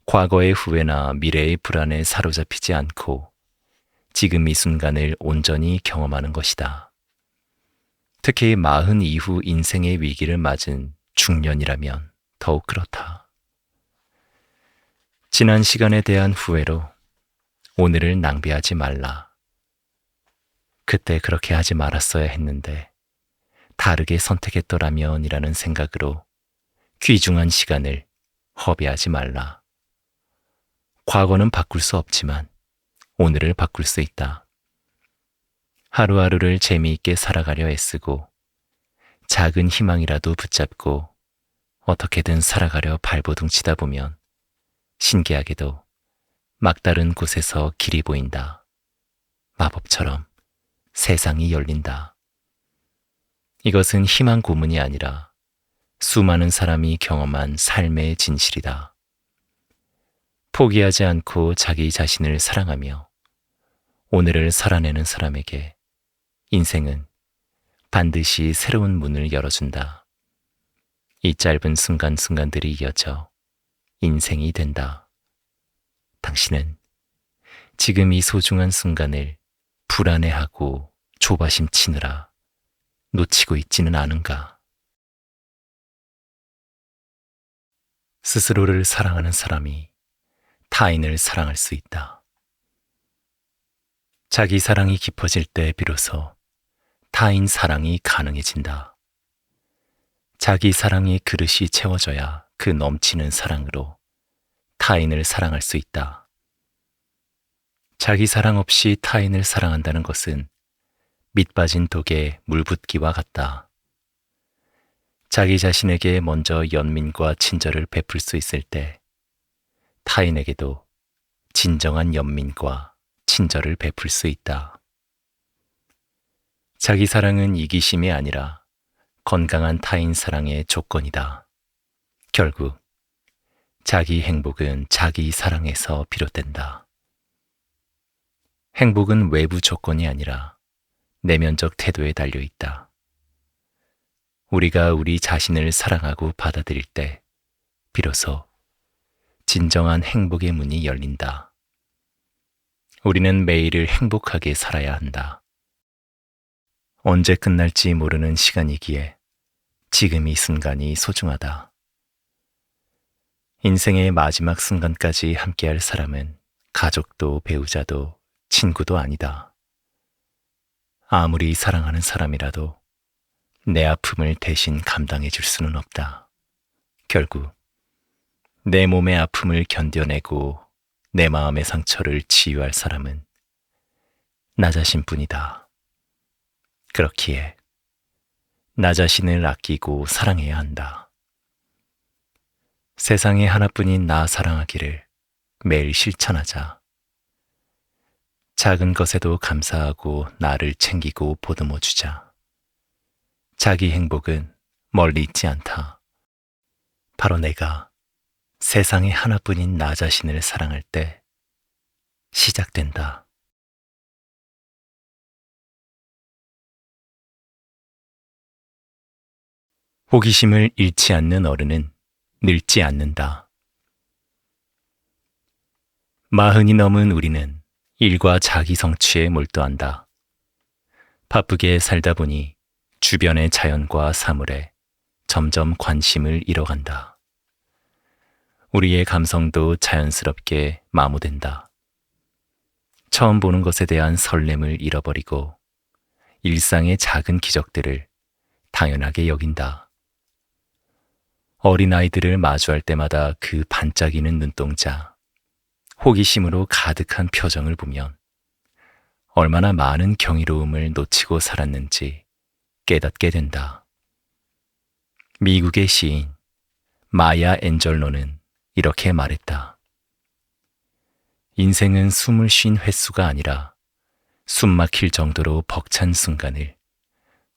과거의 후회나 미래의 불안에 사로잡히지 않고 지금 이 순간을 온전히 경험하는 것이다. 특히 40 이후 인생의 위기를 맞은 중년이라면 더욱 그렇다. 지난 시간에 대한 후회로 오늘을 낭비하지 말라. 그때 그렇게 하지 말았어야 했는데 다르게 선택했더라면 이라는 생각으로 귀중한 시간을 허비하지 말라. 과거는 바꿀 수 없지만 오늘을 바꿀 수 있다. 하루하루를 재미있게 살아가려 애쓰고 작은 희망이라도 붙잡고 어떻게든 살아가려 발버둥치다 보면 신기하게도 막다른 곳에서 길이 보인다. 마법처럼 세상이 열린다. 이것은 희망 고문이 아니라 수많은 사람이 경험한 삶의 진실이다. 포기하지 않고 자기 자신을 사랑하며 오늘을 살아내는 사람에게 인생은 반드시 새로운 문을 열어준다. 이 짧은 순간순간들이 이어져 인생이 된다. 당신은 지금 이 소중한 순간을 불안해하고 조바심 치느라 놓치고 있지는 않은가? 스스로를 사랑하는 사람이 타인을 사랑할 수 있다. 자기 사랑이 깊어질 때 비로소 타인 사랑이 가능해진다. 자기 사랑의 그릇이 채워져야 그 넘치는 사랑으로 타인을 사랑할 수 있다. 자기 사랑 없이 타인을 사랑한다는 것은 밑 빠진 독에 물 붓기와 같다. 자기 자신에게 먼저 연민과 친절을 베풀 수 있을 때 타인에게도 진정한 연민과 친절을 베풀 수 있다. 자기 사랑은 이기심이 아니라 건강한 타인 사랑의 조건이다. 결국 자기 행복은 자기 사랑에서 비롯된다. 행복은 외부 조건이 아니라 내면적 태도에 달려 있다. 우리가 우리 자신을 사랑하고 받아들일 때 비로소 진정한 행복의 문이 열린다. 우리는 매일을 행복하게 살아야 한다. 언제 끝날지 모르는 시간이기에 지금 이 순간이 소중하다. 인생의 마지막 순간까지 함께할 사람은 가족도 배우자도 친구도 아니다. 아무리 사랑하는 사람이라도 내 아픔을 대신 감당해 줄 수는 없다. 결국 내 몸의 아픔을 견뎌내고 내 마음의 상처를 치유할 사람은 나 자신뿐이다. 그렇기에 나 자신을 아끼고 사랑해야 한다. 세상에 하나뿐인 나 사랑하기를 매일 실천하자. 작은 것에도 감사하고 나를 챙기고 보듬어 주자. 자기 행복은 멀리 있지 않다. 바로 내가 세상에 하나뿐인 나 자신을 사랑할 때 시작된다. 호기심을 잃지 않는 어른은 늙지 않는다. 40이 넘은 우리는 일과 자기 성취에 몰두한다. 바쁘게 살다 보니 주변의 자연과 사물에 점점 관심을 잃어간다. 우리의 감성도 자연스럽게 마모된다. 처음 보는 것에 대한 설렘을 잃어버리고 일상의 작은 기적들을 당연하게 여긴다. 어린아이들을 마주할 때마다 그 반짝이는 눈동자, 호기심으로 가득한 표정을 보면 얼마나 많은 경이로움을 놓치고 살았는지 깨닫게 된다. 미국의 시인 마야 앤젤로는 이렇게 말했다. 인생은 숨을 쉰 횟수가 아니라 숨 막힐 정도로 벅찬 순간을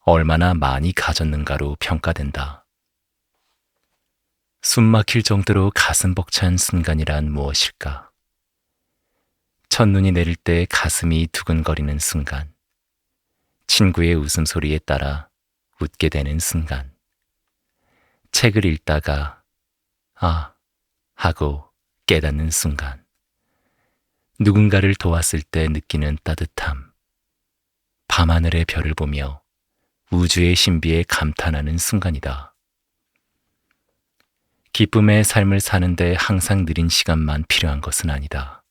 얼마나 많이 가졌는가로 평가된다. 숨 막힐 정도로 가슴 벅찬 순간이란 무엇일까? 첫눈이 내릴 때 가슴이 두근거리는 순간, 친구의 웃음소리에 따라 웃게 되는 순간, 책을 읽다가 아 하고 깨닫는 순간, 누군가를 도왔을 때 느끼는 따뜻함, 밤하늘의 별을 보며 우주의 신비에 감탄하는 순간이다. 기쁨의 삶을 사는데 항상 느린 시간만 필요한 것은 아니다.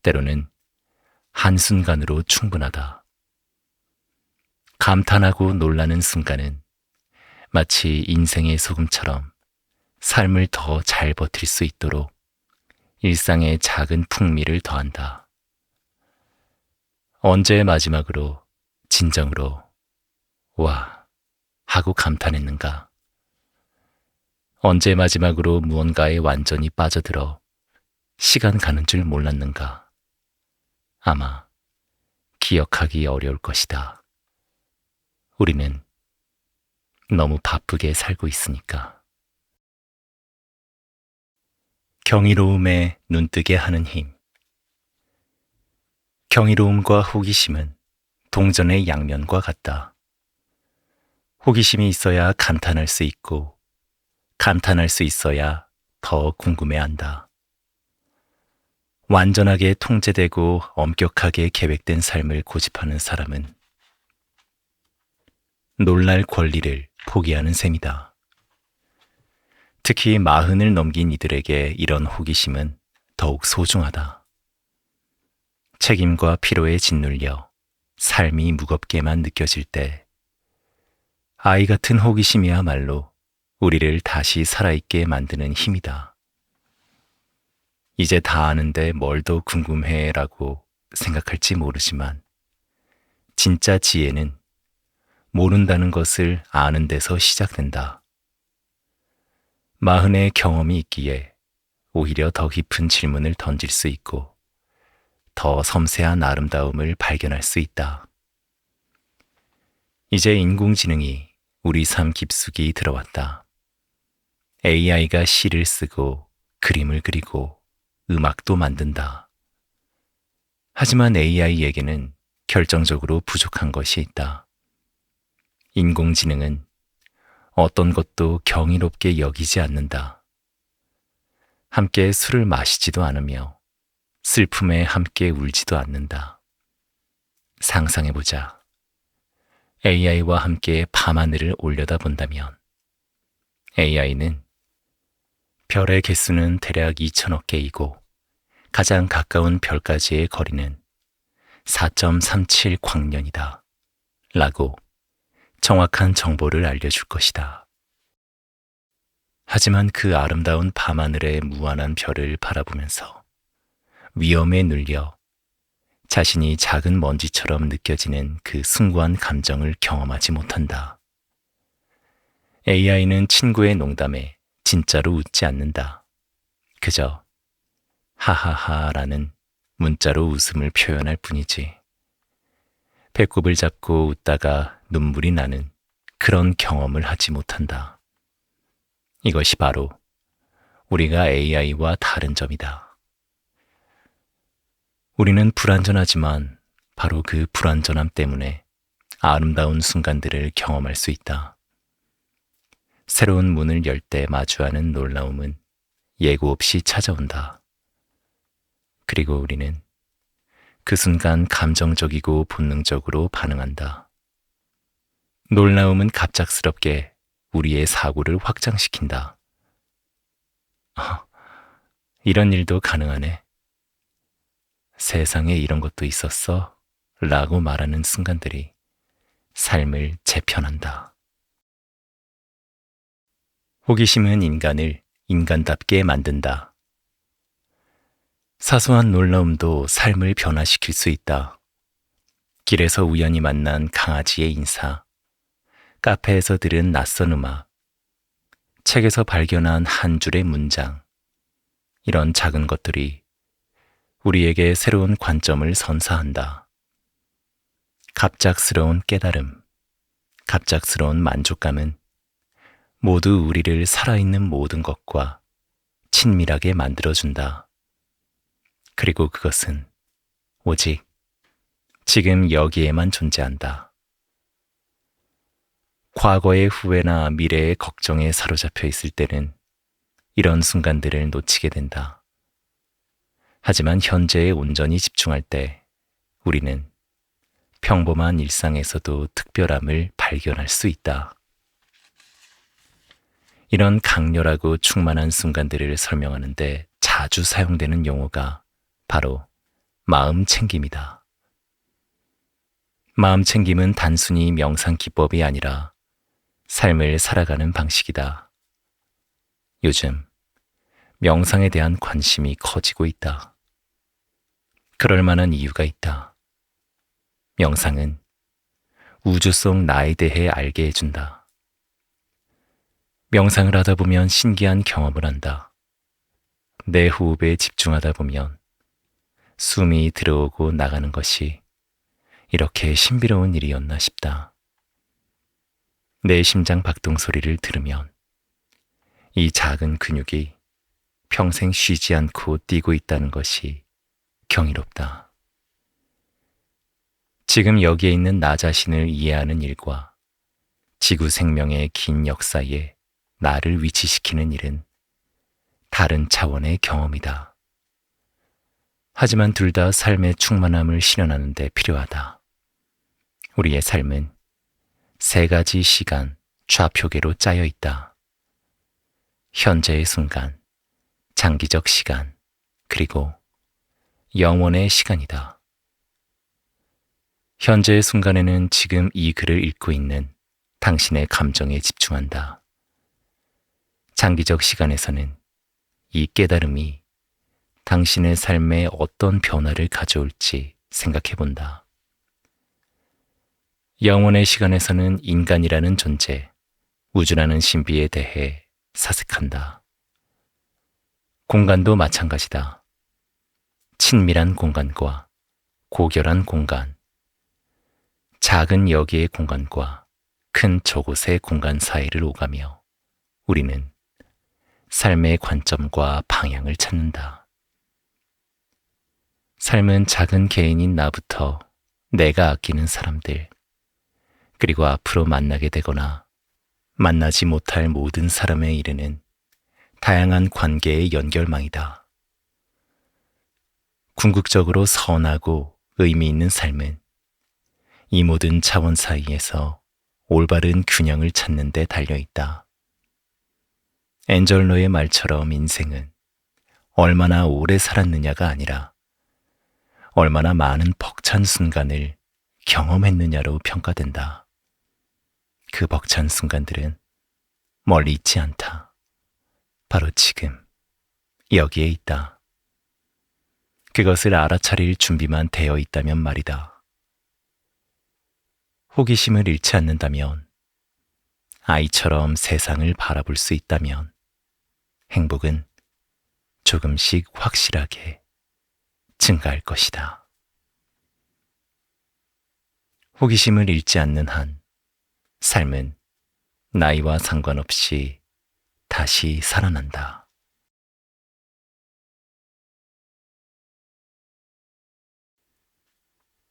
때로는 한순간으로 충분하다. 감탄하고 놀라는 순간은 마치 인생의 소금처럼 삶을 더 잘 버틸 수 있도록 일상의 작은 풍미를 더한다. 언제 마지막으로 진정으로 와 하고 감탄했는가? 언제 마지막으로 무언가에 완전히 빠져들어 시간 가는 줄 몰랐는가? 아마 기억하기 어려울 것이다. 우리는 너무 바쁘게 살고 있으니까. 경이로움에 눈뜨게 하는 힘. 경이로움과 호기심은 동전의 양면과 같다. 호기심이 있어야 감탄할 수 있고, 감탄할 수 있어야 더 궁금해한다. 완전하게 통제되고 엄격하게 계획된 삶을 고집하는 사람은 놀랄 권리를 포기하는 셈이다. 특히 40을 넘긴 이들에게 이런 호기심은 더욱 소중하다. 책임과 피로에 짓눌려 삶이 무겁게만 느껴질 때 아이 같은 호기심이야말로 우리를 다시 살아있게 만드는 힘이다. 이제 다 아는데 뭘 더 궁금해라고 생각할지 모르지만 진짜 지혜는 모른다는 것을 아는 데서 시작된다. 40의 경험이 있기에 오히려 더 깊은 질문을 던질 수 있고 더 섬세한 아름다움을 발견할 수 있다. 이제 인공지능이 우리 삶 깊숙이 들어왔다. AI가 시를 쓰고 그림을 그리고 음악도 만든다. 하지만 AI에게는 결정적으로 부족한 것이 있다. 인공지능은 어떤 것도 경이롭게 여기지 않는다. 함께 술을 마시지도 않으며 슬픔에 함께 울지도 않는다. 상상해보자. AI와 함께 밤하늘을 올려다본다면 AI는 별의 개수는 대략 2천억 개이고 가장 가까운 별까지의 거리는 4.37 광년이다. 라고 정확한 정보를 알려줄 것이다. 하지만 그 아름다운 밤하늘의 무한한 별을 바라보면서 위험에 눌려 자신이 작은 먼지처럼 느껴지는 그 숭고한 감정을 경험하지 못한다. AI는 친구의 농담에 진짜로 웃지 않는다. 그저 하하하라는 문자로 웃음을 표현할 뿐이지. 배꼽을 잡고 웃다가 눈물이 나는 그런 경험을 하지 못한다. 이것이 바로 우리가 AI와 다른 점이다. 우리는 불완전하지만 바로 그 불완전함 때문에 아름다운 순간들을 경험할 수 있다. 새로운 문을 열 때 마주하는 놀라움은 예고 없이 찾아온다. 그리고 우리는 그 순간 감정적이고 본능적으로 반응한다. 놀라움은 갑작스럽게 우리의 사고를 확장시킨다. 이런 일도 가능하네. 세상에 이런 것도 있었어? 라고 말하는 순간들이 삶을 재편한다. 호기심은 인간을 인간답게 만든다. 사소한 놀라움도 삶을 변화시킬 수 있다. 길에서 우연히 만난 강아지의 인사, 카페에서 들은 낯선 음악, 책에서 발견한 한 줄의 문장, 이런 작은 것들이 우리에게 새로운 관점을 선사한다. 갑작스러운 깨달음, 갑작스러운 만족감은 모두 우리를 살아있는 모든 것과 친밀하게 만들어준다. 그리고 그것은 오직 지금 여기에만 존재한다. 과거의 후회나 미래의 걱정에 사로잡혀 있을 때는 이런 순간들을 놓치게 된다. 하지만 현재에 온전히 집중할 때 우리는 평범한 일상에서도 특별함을 발견할 수 있다. 이런 강렬하고 충만한 순간들을 설명하는데 자주 사용되는 용어가 바로 마음 챙김이다. 마음 챙김은 단순히 명상 기법이 아니라 삶을 살아가는 방식이다. 요즘 명상에 대한 관심이 커지고 있다. 그럴 만한 이유가 있다. 명상은 우주 속 나에 대해 알게 해준다. 명상을 하다 보면 신기한 경험을 한다. 내 호흡에 집중하다 보면 숨이 들어오고 나가는 것이 이렇게 신비로운 일이었나 싶다. 내 심장 박동 소리를 들으면 이 작은 근육이 평생 쉬지 않고 뛰고 있다는 것이 경이롭다. 지금 여기에 있는 나 자신을 이해하는 일과 지구 생명의 긴 역사에 나를 위치시키는 일은 다른 차원의 경험이다. 하지만 둘 다 삶의 충만함을 실현하는 데 필요하다. 우리의 삶은 세 가지 시간 좌표계로 짜여 있다. 현재의 순간, 장기적 시간, 그리고 영원의 시간이다. 현재의 순간에는 지금 이 글을 읽고 있는 당신의 감정에 집중한다. 장기적 시간에서는 이 깨달음이 당신의 삶에 어떤 변화를 가져올지 생각해 본다. 영원의 시간에서는 인간이라는 존재, 우주라는 신비에 대해 사색한다. 공간도 마찬가지다. 친밀한 공간과 고결한 공간, 작은 여기의 공간과 큰 저곳의 공간 사이를 오가며 우리는 삶의 관점과 방향을 찾는다. 삶은 작은 개인인 나부터 내가 아끼는 사람들, 그리고 앞으로 만나게 되거나 만나지 못할 모든 사람에 이르는 다양한 관계의 연결망이다. 궁극적으로 선하고 의미 있는 삶은 이 모든 차원 사이에서 올바른 균형을 찾는 데 달려있다. 엔젤러의 말처럼 인생은 얼마나 오래 살았느냐가 아니라 얼마나 많은 벅찬 순간을 경험했느냐로 평가된다. 그 벅찬 순간들은 멀리 있지 않다. 바로 지금, 여기에 있다. 그것을 알아차릴 준비만 되어 있다면 말이다. 호기심을 잃지 않는다면, 아이처럼 세상을 바라볼 수 있다면, 행복은 조금씩 확실하게 증가할 것이다. 호기심을 잃지 않는 한, 삶은 나이와 상관없이 다시 살아난다.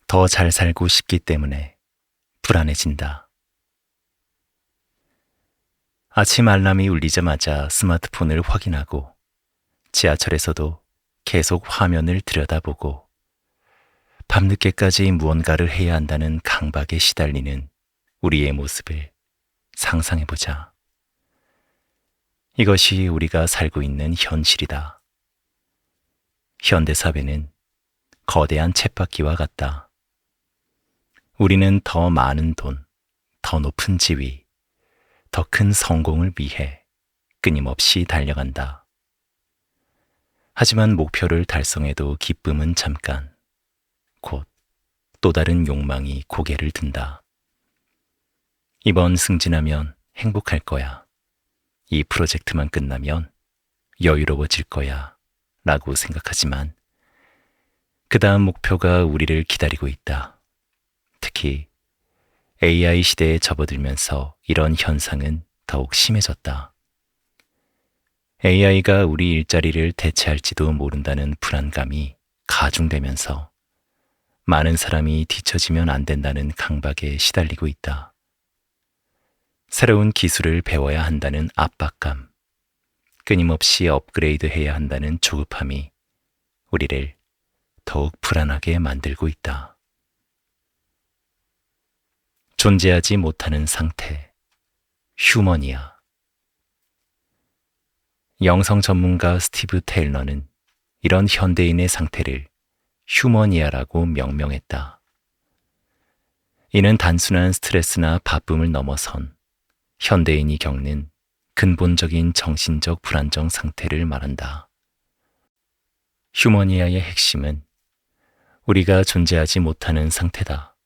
더 잘 살고 싶기 때문에 불안해진다. 아침 알람이 울리자마자 스마트폰을 확인하고 지하철에서도 계속 화면을 들여다보고 밤늦게까지 무언가를 해야 한다는 강박에 시달리는 우리의 모습을 상상해보자. 이것이 우리가 살고 있는 현실이다. 현대사회는 거대한 쳇바퀴와 같다. 우리는 더 많은 돈, 더 높은 지위, 더 큰 성공을 위해 끊임없이 달려간다. 하지만 목표를 달성해도 기쁨은 잠깐, 곧 또 다른 욕망이 고개를 든다. 이번 승진하면 행복할 거야. 이 프로젝트만 끝나면 여유로워질 거야. 라고 생각하지만 그 다음 목표가 우리를 기다리고 있다. 특히 AI 시대에 접어들면서 이런 현상은 더욱 심해졌다. AI가 우리 일자리를 대체할지도 모른다는 불안감이 가중되면서 많은 사람이 뒤처지면 안 된다는 강박에 시달리고 있다. 새로운 기술을 배워야 한다는 압박감, 끊임없이 업그레이드해야 한다는 조급함이 우리를 더욱 불안하게 만들고 있다. 존재하지 못하는 상태, 휴머니아. 영성 전문가 스티브 테일러는 이런 현대인의 상태를 휴머니아라고 명명했다. 이는 단순한 스트레스나 바쁨을 넘어선 현대인이 겪는 근본적인 정신적 불안정 상태를 말한다. 휴머니아의 핵심은 우리가 존재하지 못하는 상태다.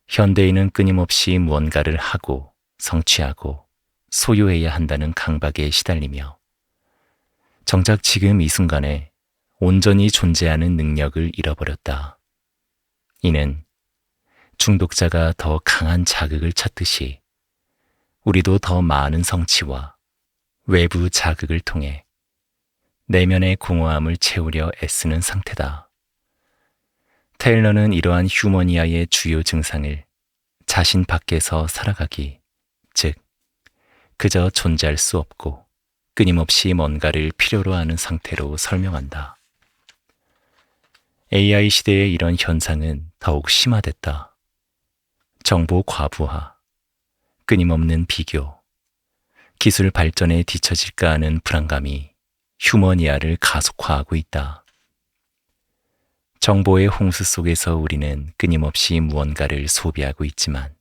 현대인은 끊임없이 무언가를 하고 성취하고 소유해야 한다는 강박에 시달리며 정작 지금 이 순간에 온전히 존재하는 능력을 잃어버렸다. 이는 중독자가 더 강한 자극을 찾듯이 우리도 더 많은 성취와 외부 자극을 통해 내면의 공허함을 채우려 애쓰는 상태다. 테일러는 이러한 휴머니아의 주요 증상을 자신 밖에서 살아가기, 즉 그저 존재할 수 없고 끊임없이 뭔가를 필요로 하는 상태로 설명한다. AI 시대의 이런 현상은 더욱 심화됐다. 정보 과부하, 끊임없는 비교, 기술 발전에 뒤처질까 하는 불안감이 휴머니아를 가속화하고 있다. 정보의 홍수 속에서 우리는 끊임없이 무언가를 소비하고 있지만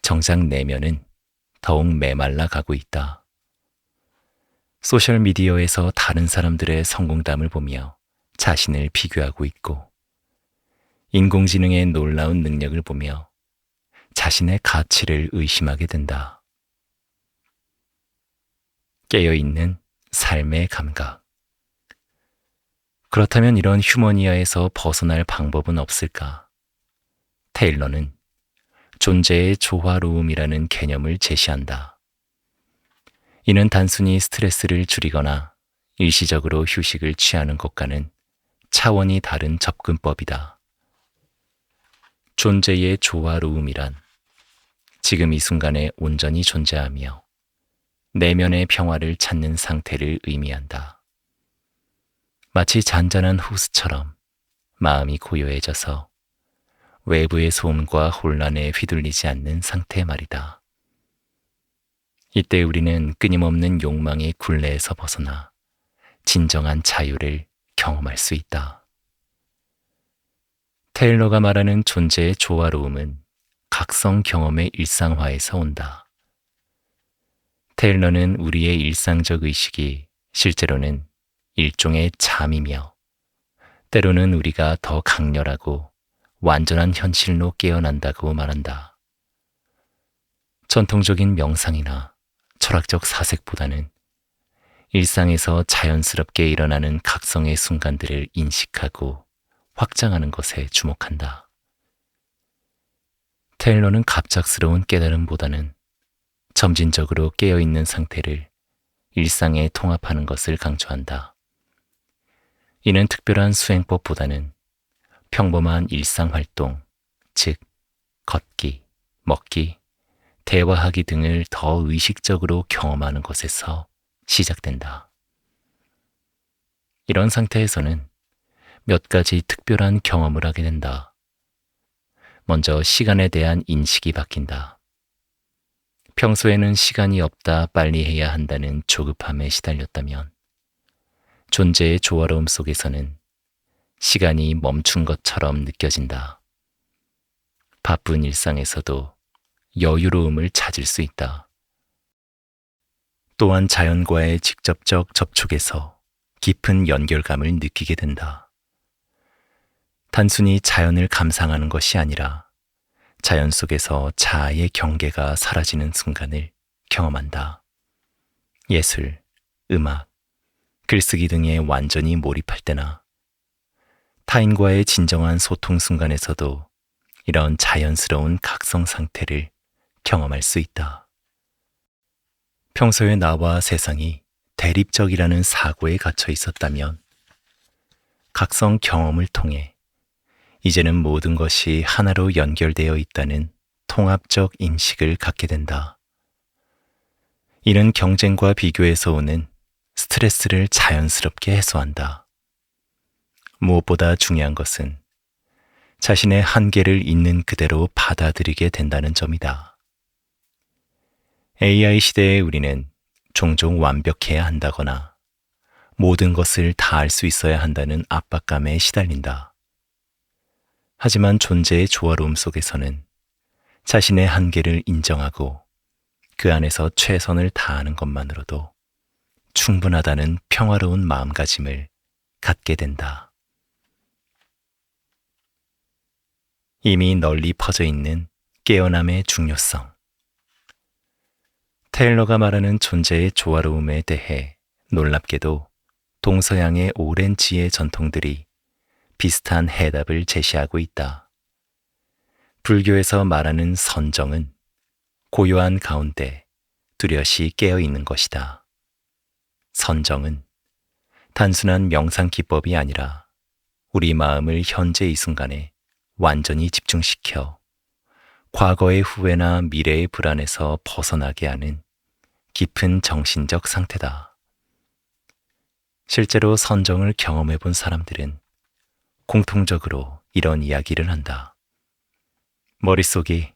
정작 내면은 더욱 메말라 가고 있다. 소셜미디어에서 다른 사람들의 성공담을 보며 자신을 비교하고 있고 인공지능의 놀라운 능력을 보며 자신의 가치를 의심하게 된다. 깨어있는 삶의 감각. 그렇다면 이런 휴머니아에서 벗어날 방법은 없을까? 테일러는 존재의 조화로움이라는 개념을 제시한다. 이는 단순히 스트레스를 줄이거나 일시적으로 휴식을 취하는 것과는 차원이 다른 접근법이다. 존재의 조화로움이란 지금 이 순간에 온전히 존재하며 내면의 평화를 찾는 상태를 의미한다. 마치 잔잔한 호수처럼 마음이 고요해져서 외부의 소음과 혼란에 휘둘리지 않는 상태 말이다. 이때 우리는 끊임없는 욕망의 굴레에서 벗어나 진정한 자유를 경험할 수 있다. 테일러가 말하는 존재의 조화로움은 각성 경험의 일상화에서 온다. 테일러는 우리의 일상적 의식이 실제로는 일종의 잠이며 때로는 우리가 더 강렬하고 완전한 현실로 깨어난다고 말한다. 전통적인 명상이나 철학적 사색보다는 일상에서 자연스럽게 일어나는 각성의 순간들을 인식하고 확장하는 것에 주목한다. 테일러는 갑작스러운 깨달음보다는 점진적으로 깨어있는 상태를 일상에 통합하는 것을 강조한다. 이는 특별한 수행법보다는 평범한 일상활동, 즉 걷기, 먹기, 대화하기 등을 더 의식적으로 경험하는 것에서 시작된다. 이런 상태에서는 몇 가지 특별한 경험을 하게 된다. 먼저 시간에 대한 인식이 바뀐다. 평소에는 시간이 없다, 빨리 해야 한다는 조급함에 시달렸다면 존재의 조화로움 속에서는 시간이 멈춘 것처럼 느껴진다. 바쁜 일상에서도 여유로움을 찾을 수 있다. 또한 자연과의 직접적 접촉에서 깊은 연결감을 느끼게 된다. 단순히 자연을 감상하는 것이 아니라 자연 속에서 자아의 경계가 사라지는 순간을 경험한다. 예술, 음악, 글쓰기 등에 완전히 몰입할 때나 타인과의 진정한 소통 순간에서도 이런 자연스러운 각성 상태를 경험할 수 있다. 평소에 나와 세상이 대립적이라는 사고에 갇혀 있었다면 각성 경험을 통해 이제는 모든 것이 하나로 연결되어 있다는 통합적 인식을 갖게 된다. 이는 경쟁과 비교에서 오는 스트레스를 자연스럽게 해소한다. 무엇보다 중요한 것은 자신의 한계를 있는 그대로 받아들이게 된다는 점이다. AI 시대의 우리는 종종 완벽해야 한다거나 모든 것을 다 알 수 있어야 한다는 압박감에 시달린다. 하지만 존재의 조화로움 속에서는 자신의 한계를 인정하고 그 안에서 최선을 다하는 것만으로도 충분하다는 평화로운 마음가짐을 갖게 된다. 이미 널리 퍼져 있는 깨어남의 중요성. 테일러가 말하는 존재의 조화로움에 대해 놀랍게도 동서양의 오랜 지혜 전통들이 비슷한 해답을 제시하고 있다. 불교에서 말하는 선정은 고요한 가운데 뚜렷이 깨어 있는 것이다. 선정은 단순한 명상 기법이 아니라 우리 마음을 현재 이 순간에 완전히 집중시켜 과거의 후회나 미래의 불안에서 벗어나게 하는 깊은 정신적 상태다. 실제로 선정을 경험해 본 사람들은 공통적으로 이런 이야기를 한다. 머릿속이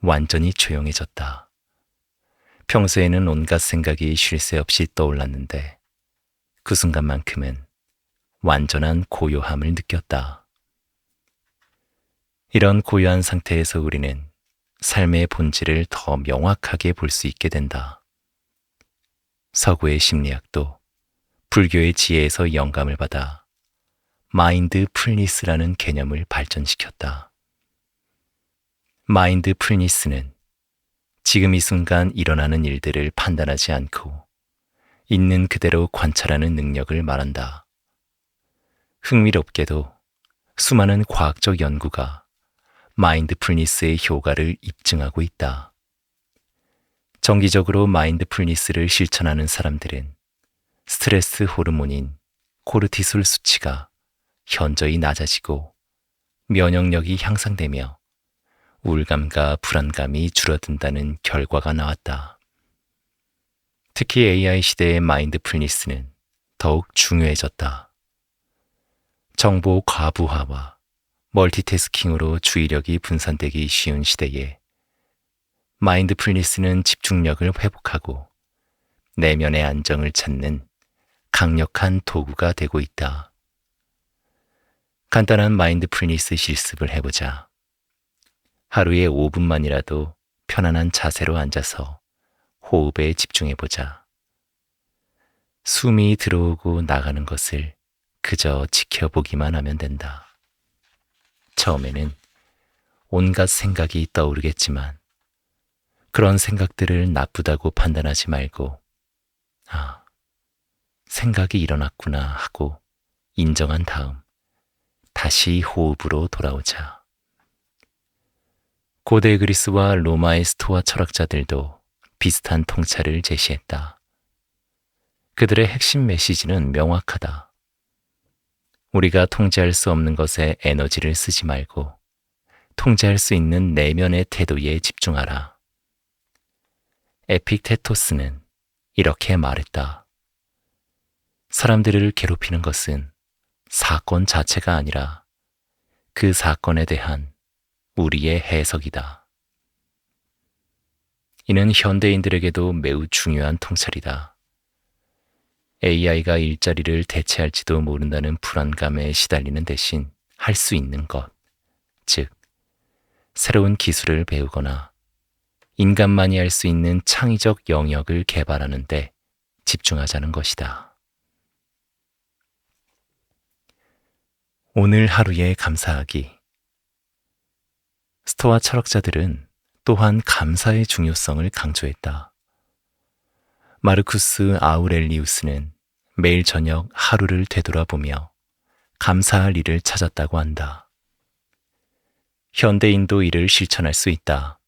완전히 조용해졌다. 평소에는 온갖 생각이 쉴 새 없이 떠올랐는데 그 순간만큼은 완전한 고요함을 느꼈다. 이런 고요한 상태에서 우리는 삶의 본질을 더 명확하게 볼 수 있게 된다. 서구의 심리학도 불교의 지혜에서 영감을 받아 마인드풀니스라는 개념을 발전시켰다. 마인드풀니스는 지금 이 순간 일어나는 일들을 판단하지 않고 있는 그대로 관찰하는 능력을 말한다. 흥미롭게도 수많은 과학적 연구가 마인드풀니스의 효과를 입증하고 있다. 정기적으로 마인드풀니스를 실천하는 사람들은 스트레스 호르몬인 코르티솔 수치가 현저히 낮아지고 면역력이 향상되며 우울감과 불안감이 줄어든다는 결과가 나왔다. 특히 AI 시대의 마인드풀니스는 더욱 중요해졌다. 정보 과부하와 멀티태스킹으로 주의력이 분산되기 쉬운 시대에 마인드풀니스는 집중력을 회복하고 내면의 안정을 찾는 강력한 도구가 되고 있다. 간단한 마인드풀니스 실습을 해보자. 하루에 5분만이라도 편안한 자세로 앉아서 호흡에 집중해보자. 숨이 들어오고 나가는 것을 그저 지켜보기만 하면 된다. 처음에는 온갖 생각이 떠오르겠지만 그런 생각들을 나쁘다고 판단하지 말고 생각이 일어났구나 하고 인정한 다음 다시 호흡으로 돌아오자. 고대 그리스와 로마의 스토아 철학자들도 비슷한 통찰을 제시했다. 그들의 핵심 메시지는 명확하다. 우리가 통제할 수 없는 것에 에너지를 쓰지 말고 통제할 수 있는 내면의 태도에 집중하라. 에픽테토스는 이렇게 말했다. 사람들을 괴롭히는 것은 사건 자체가 아니라 그 사건에 대한 우리의 해석이다. 이는 현대인들에게도 매우 중요한 통찰이다. AI가 일자리를 대체할지도 모른다는 불안감에 시달리는 대신 할 수 있는 것, 즉 새로운 기술을 배우거나 인간만이 할 수 있는 창의적 영역을 개발하는 데 집중하자는 것이다. 오늘 하루에 감사하기. 스토아 철학자들은 또한 감사의 중요성을 강조했다. 마르쿠스 아우렐리우스는 매일 저녁 하루를 되돌아보며 감사할 일을 찾았다고 한다. 현대인도 이를 실천할 수 있다.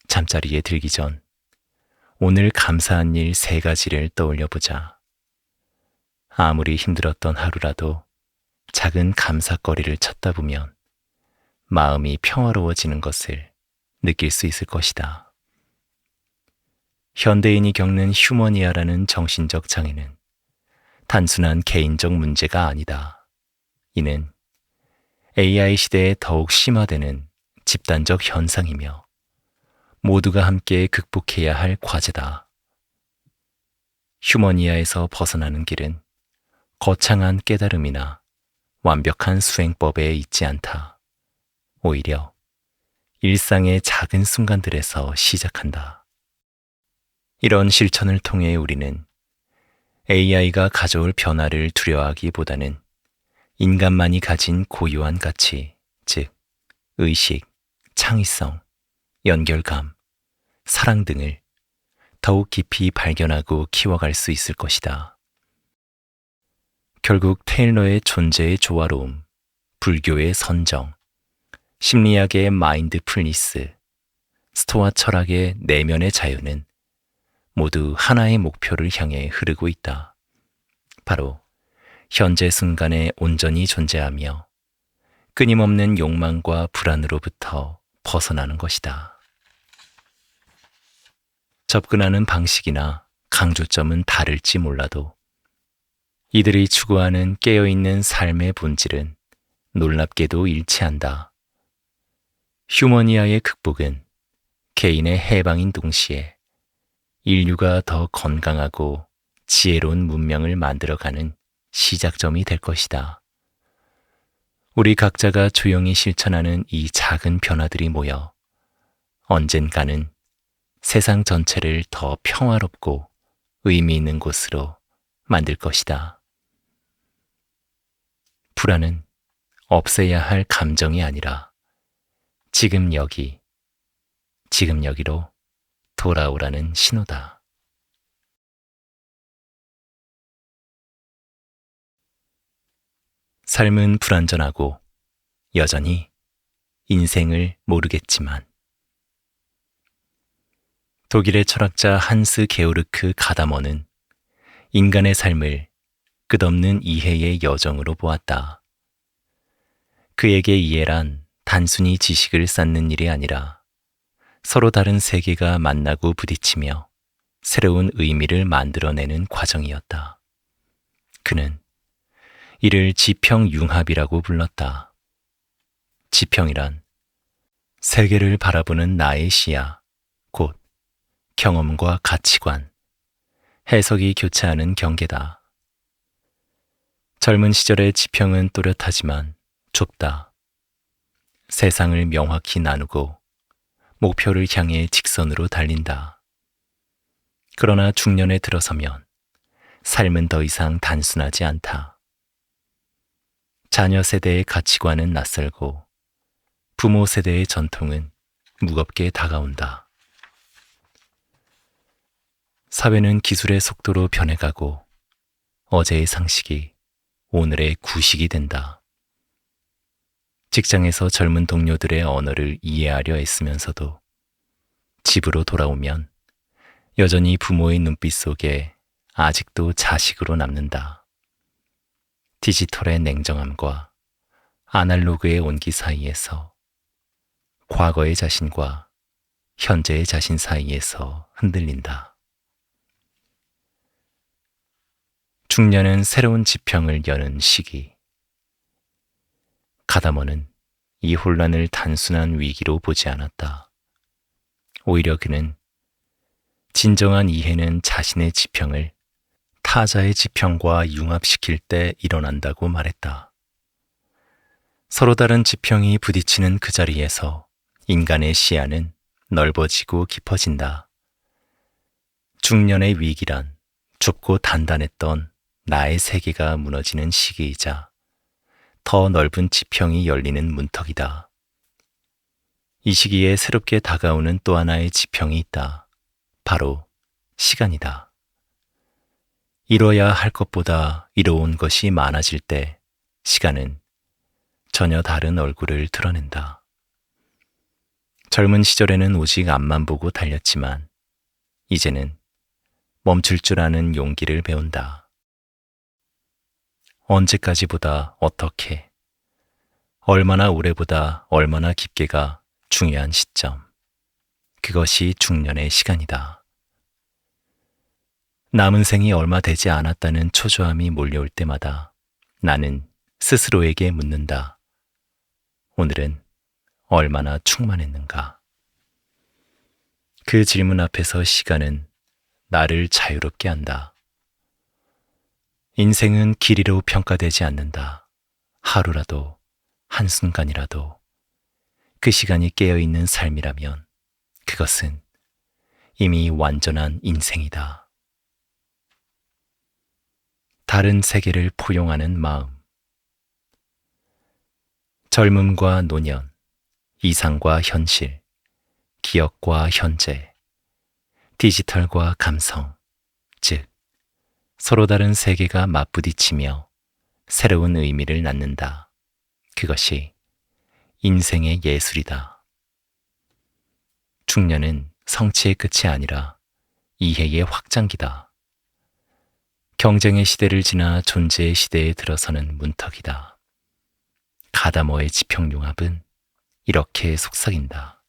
잠자리에 들기 전 오늘 감사한 일 3가지를 떠올려보자. 아무리 힘들었던 하루라도 작은 감사거리를 찾다 보면 마음이 평화로워지는 것을 느낄 수 있을 것이다. 현대인이 겪는 휴머니아라는 정신적 장애는 단순한 개인적 문제가 아니다. 이는 AI 시대에 더욱 심화되는 집단적 현상이며 모두가 함께 극복해야 할 과제다. 휴머니아에서 벗어나는 길은 거창한 깨달음이나 완벽한 수행법에 있지 않다. 오히려 일상의 작은 순간들에서 시작한다. 이런 실천을 통해 우리는 AI가 가져올 변화를 두려워하기보다는 인간만이 가진 고유한 가치, 즉 의식, 창의성, 연결감, 사랑 등을 더욱 깊이 발견하고 키워갈 수 있을 것이다. 결국 테일러의 존재의 조화로움, 불교의 선정, 심리학의 마인드풀니스, 스토아 철학의 내면의 자유는 모두 하나의 목표를 향해 흐르고 있다. 바로 현재 순간에 온전히 존재하며 끊임없는 욕망과 불안으로부터 벗어나는 것이다. 접근하는 방식이나 강조점은 다를지 몰라도 이들이 추구하는 깨어있는 삶의 본질은 놀랍게도 일치한다. 휴머니아의 극복은 개인의 해방인 동시에 인류가 더 건강하고 지혜로운 문명을 만들어가는 시작점이 될 것이다. 우리 각자가 조용히 실천하는 이 작은 변화들이 모여 언젠가는 세상 전체를 더 평화롭고 의미 있는 곳으로 만들 것이다. 불안은 없애야 할 감정이 아니라 지금 여기, 지금 여기로 돌아오라는 신호다. 삶은 불완전하고 여전히 인생을 모르겠지만 독일의 철학자 한스 게오르크 가다머는 인간의 삶을 끝없는 이해의 여정으로 보았다. 그에게 이해란 단순히 지식을 쌓는 일이 아니라 서로 다른 세계가 만나고 부딪히며 새로운 의미를 만들어내는 과정이었다. 그는 이를 지평융합이라고 불렀다. 지평이란 세계를 바라보는 나의 시야, 곧 경험과 가치관, 해석이 교차하는 경계다. 젊은 시절의 지평은 또렷하지만 좁다. 세상을 명확히 나누고 목표를 향해 직선으로 달린다. 그러나 중년에 들어서면 삶은 더 이상 단순하지 않다. 자녀 세대의 가치관은 낯설고 부모 세대의 전통은 무겁게 다가온다. 사회는 기술의 속도로 변해가고 어제의 상식이 오늘의 구식이 된다. 직장에서 젊은 동료들의 언어를 이해하려 애쓰면서도 집으로 돌아오면 여전히 부모의 눈빛 속에 아직도 자식으로 남는다. 디지털의 냉정함과 아날로그의 온기 사이에서 과거의 자신과 현재의 자신 사이에서 흔들린다. 중년은 새로운 지평을 여는 시기. 가다머는 이 혼란을 단순한 위기로 보지 않았다. 오히려 그는 진정한 이해는 자신의 지평을 타자의 지평과 융합시킬 때 일어난다고 말했다. 서로 다른 지평이 부딪히는 그 자리에서 인간의 시야는 넓어지고 깊어진다. 중년의 위기란 좁고 단단했던 나의 세계가 무너지는 시기이자 더 넓은 지평이 열리는 문턱이다. 이 시기에 새롭게 다가오는 또 하나의 지평이 있다. 바로 시간이다. 이뤄야 할 것보다 이뤄온 것이 많아질 때 시간은 전혀 다른 얼굴을 드러낸다. 젊은 시절에는 오직 앞만 보고 달렸지만 이제는 멈출 줄 아는 용기를 배운다. 언제까지보다 어떻게, 얼마나 오래보다 얼마나 깊게가 중요한 시점. 그것이 중년의 시간이다. 남은 생이 얼마 되지 않았다는 초조함이 몰려올 때마다 나는 스스로에게 묻는다. 오늘은 얼마나 충만했는가? 그 질문 앞에서 시간은 나를 자유롭게 한다. 인생은 길이로 평가되지 않는다. 하루라도, 한순간이라도 그 시간이 깨어있는 삶이라면 그것은 이미 완전한 인생이다. 다른 세계를 포용하는 마음. 젊음과 노년, 이상과 현실, 기억과 현재, 디지털과 감성, 즉 서로 다른 세계가 맞부딪히며 새로운 의미를 낳는다. 그것이 인생의 예술이다. 중년은 성취의 끝이 아니라 이해의 확장기다. 경쟁의 시대를 지나 존재의 시대에 들어서는 문턱이다. 가다머의 지평융합은 이렇게 속삭인다.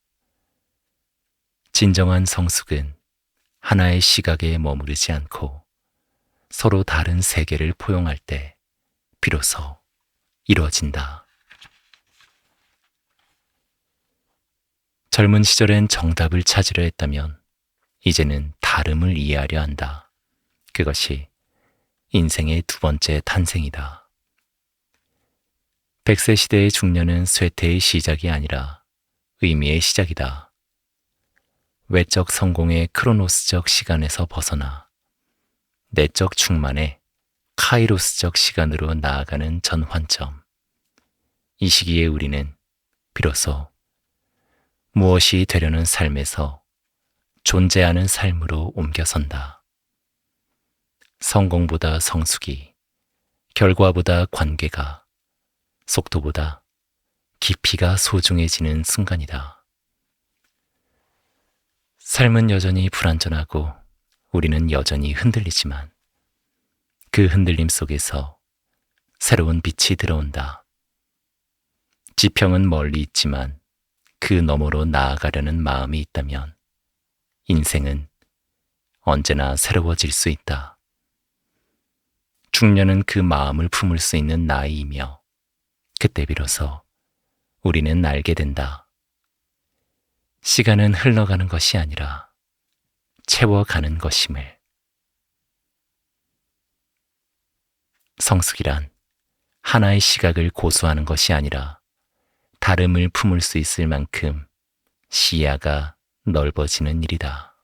진정한 성숙은 하나의 시각에 머무르지 않고 서로 다른 세계를 포용할 때 비로소 이루어진다. 젊은 시절엔 정답을 찾으려 했다면 이제는 다름을 이해하려 한다. 그것이 인생의 두 번째 탄생이다. 100세 시대의 중년은 쇠퇴의 시작이 아니라 의미의 시작이다. 외적 성공의 크로노스적 시간에서 벗어나 내적 충만의 카이로스적 시간으로 나아가는 전환점. 이 시기에 우리는 비로소 무엇이 되려는 삶에서 존재하는 삶으로 옮겨선다. 성공보다 성숙이, 결과보다 관계가, 속도보다 깊이가 소중해지는 순간이다. 삶은 여전히 불완전하고 우리는 여전히 흔들리지만 그 흔들림 속에서 새로운 빛이 들어온다. 지평은 멀리 있지만 그 너머로 나아가려는 마음이 있다면 인생은 언제나 새로워질 수 있다. 중년은 그 마음을 품을 수 있는 나이이며 그때 비로소 우리는 알게 된다. 시간은 흘러가는 것이 아니라 채워가는 것임을. 성숙이란 하나의 시각을 고수하는 것이 아니라 다름을 품을 수 있을 만큼 시야가 넓어지는 일이다.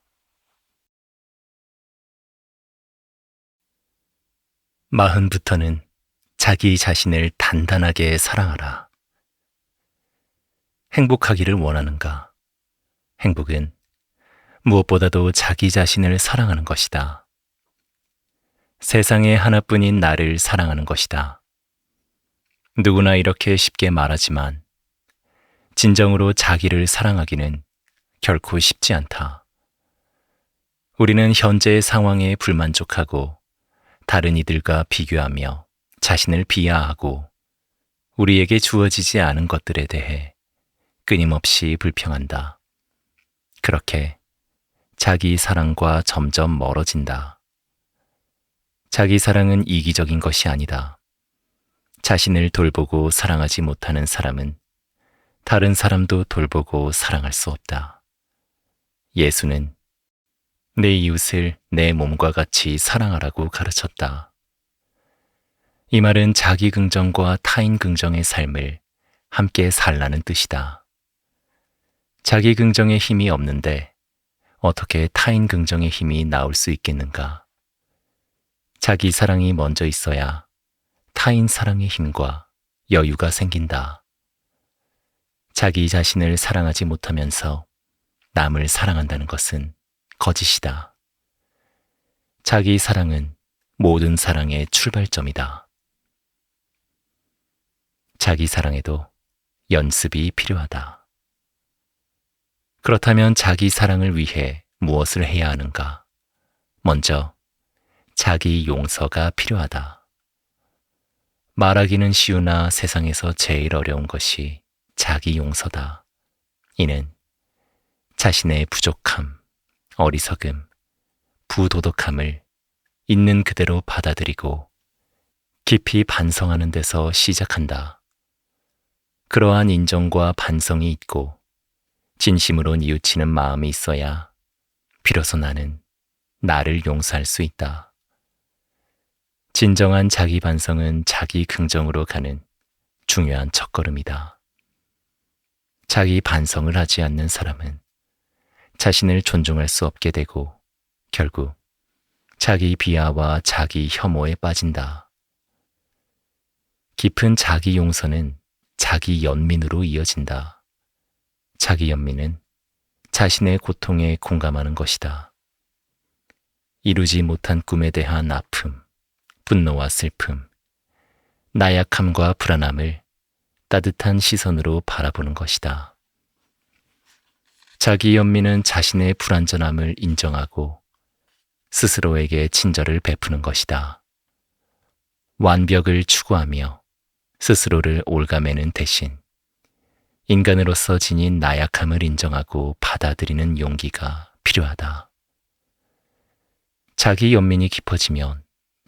마흔부터는 자기 자신을 단단하게 사랑하라. 행복하기를 원하는가? 행복은 무엇보다도 자기 자신을 사랑하는 것이다. 세상에 하나뿐인 나를 사랑하는 것이다. 누구나 이렇게 쉽게 말하지만 진정으로 자기를 사랑하기는 결코 쉽지 않다. 우리는 현재의 상황에 불만족하고 다른 이들과 비교하며 자신을 비하하고 우리에게 주어지지 않은 것들에 대해 끊임없이 불평한다. 그렇게 자기 사랑과 점점 멀어진다. 자기 사랑은 이기적인 것이 아니다. 자신을 돌보고 사랑하지 못하는 사람은 다른 사람도 돌보고 사랑할 수 없다. 예수는 내 이웃을 내 몸과 같이 사랑하라고 가르쳤다. 이 말은 자기 긍정과 타인 긍정의 삶을 함께 살라는 뜻이다. 자기 긍정의 힘이 없는데 어떻게 타인 긍정의 힘이 나올 수 있겠는가? 자기 사랑이 먼저 있어야 타인 사랑의 힘과 여유가 생긴다. 자기 자신을 사랑하지 못하면서 남을 사랑한다는 것은 거짓이다. 자기 사랑은 모든 사랑의 출발점이다. 자기 사랑에도 연습이 필요하다. 그렇다면 자기 사랑을 위해 무엇을 해야 하는가? 먼저 자기 용서가 필요하다. 말하기는 쉬우나 세상에서 제일 어려운 것이 자기 용서다. 이는 자신의 부족함, 어리석음, 부도덕함을 있는 그대로 받아들이고 깊이 반성하는 데서 시작한다. 그러한 인정과 반성이 있고 진심으로 뉘우치는 마음이 있어야 비로소 나는 나를 용서할 수 있다. 진정한 자기 반성은 자기 긍정으로 가는 중요한 첫걸음이다. 자기 반성을 하지 않는 사람은 자신을 존중할 수 없게 되고 결국 자기 비하와 자기 혐오에 빠진다. 깊은 자기 용서는 자기 연민으로 이어진다. 자기 연민은 자신의 고통에 공감하는 것이다. 이루지 못한 꿈에 대한 아픔, 분노와 슬픔, 나약함과 불안함을 따뜻한 시선으로 바라보는 것이다. 자기 연민은 자신의 불완전함을 인정하고 스스로에게 친절을 베푸는 것이다. 완벽을 추구하며 스스로를 옭아매는 대신 인간으로서 지닌 나약함을 인정하고 받아들이는 용기가 필요하다. 자기 연민이 깊어지면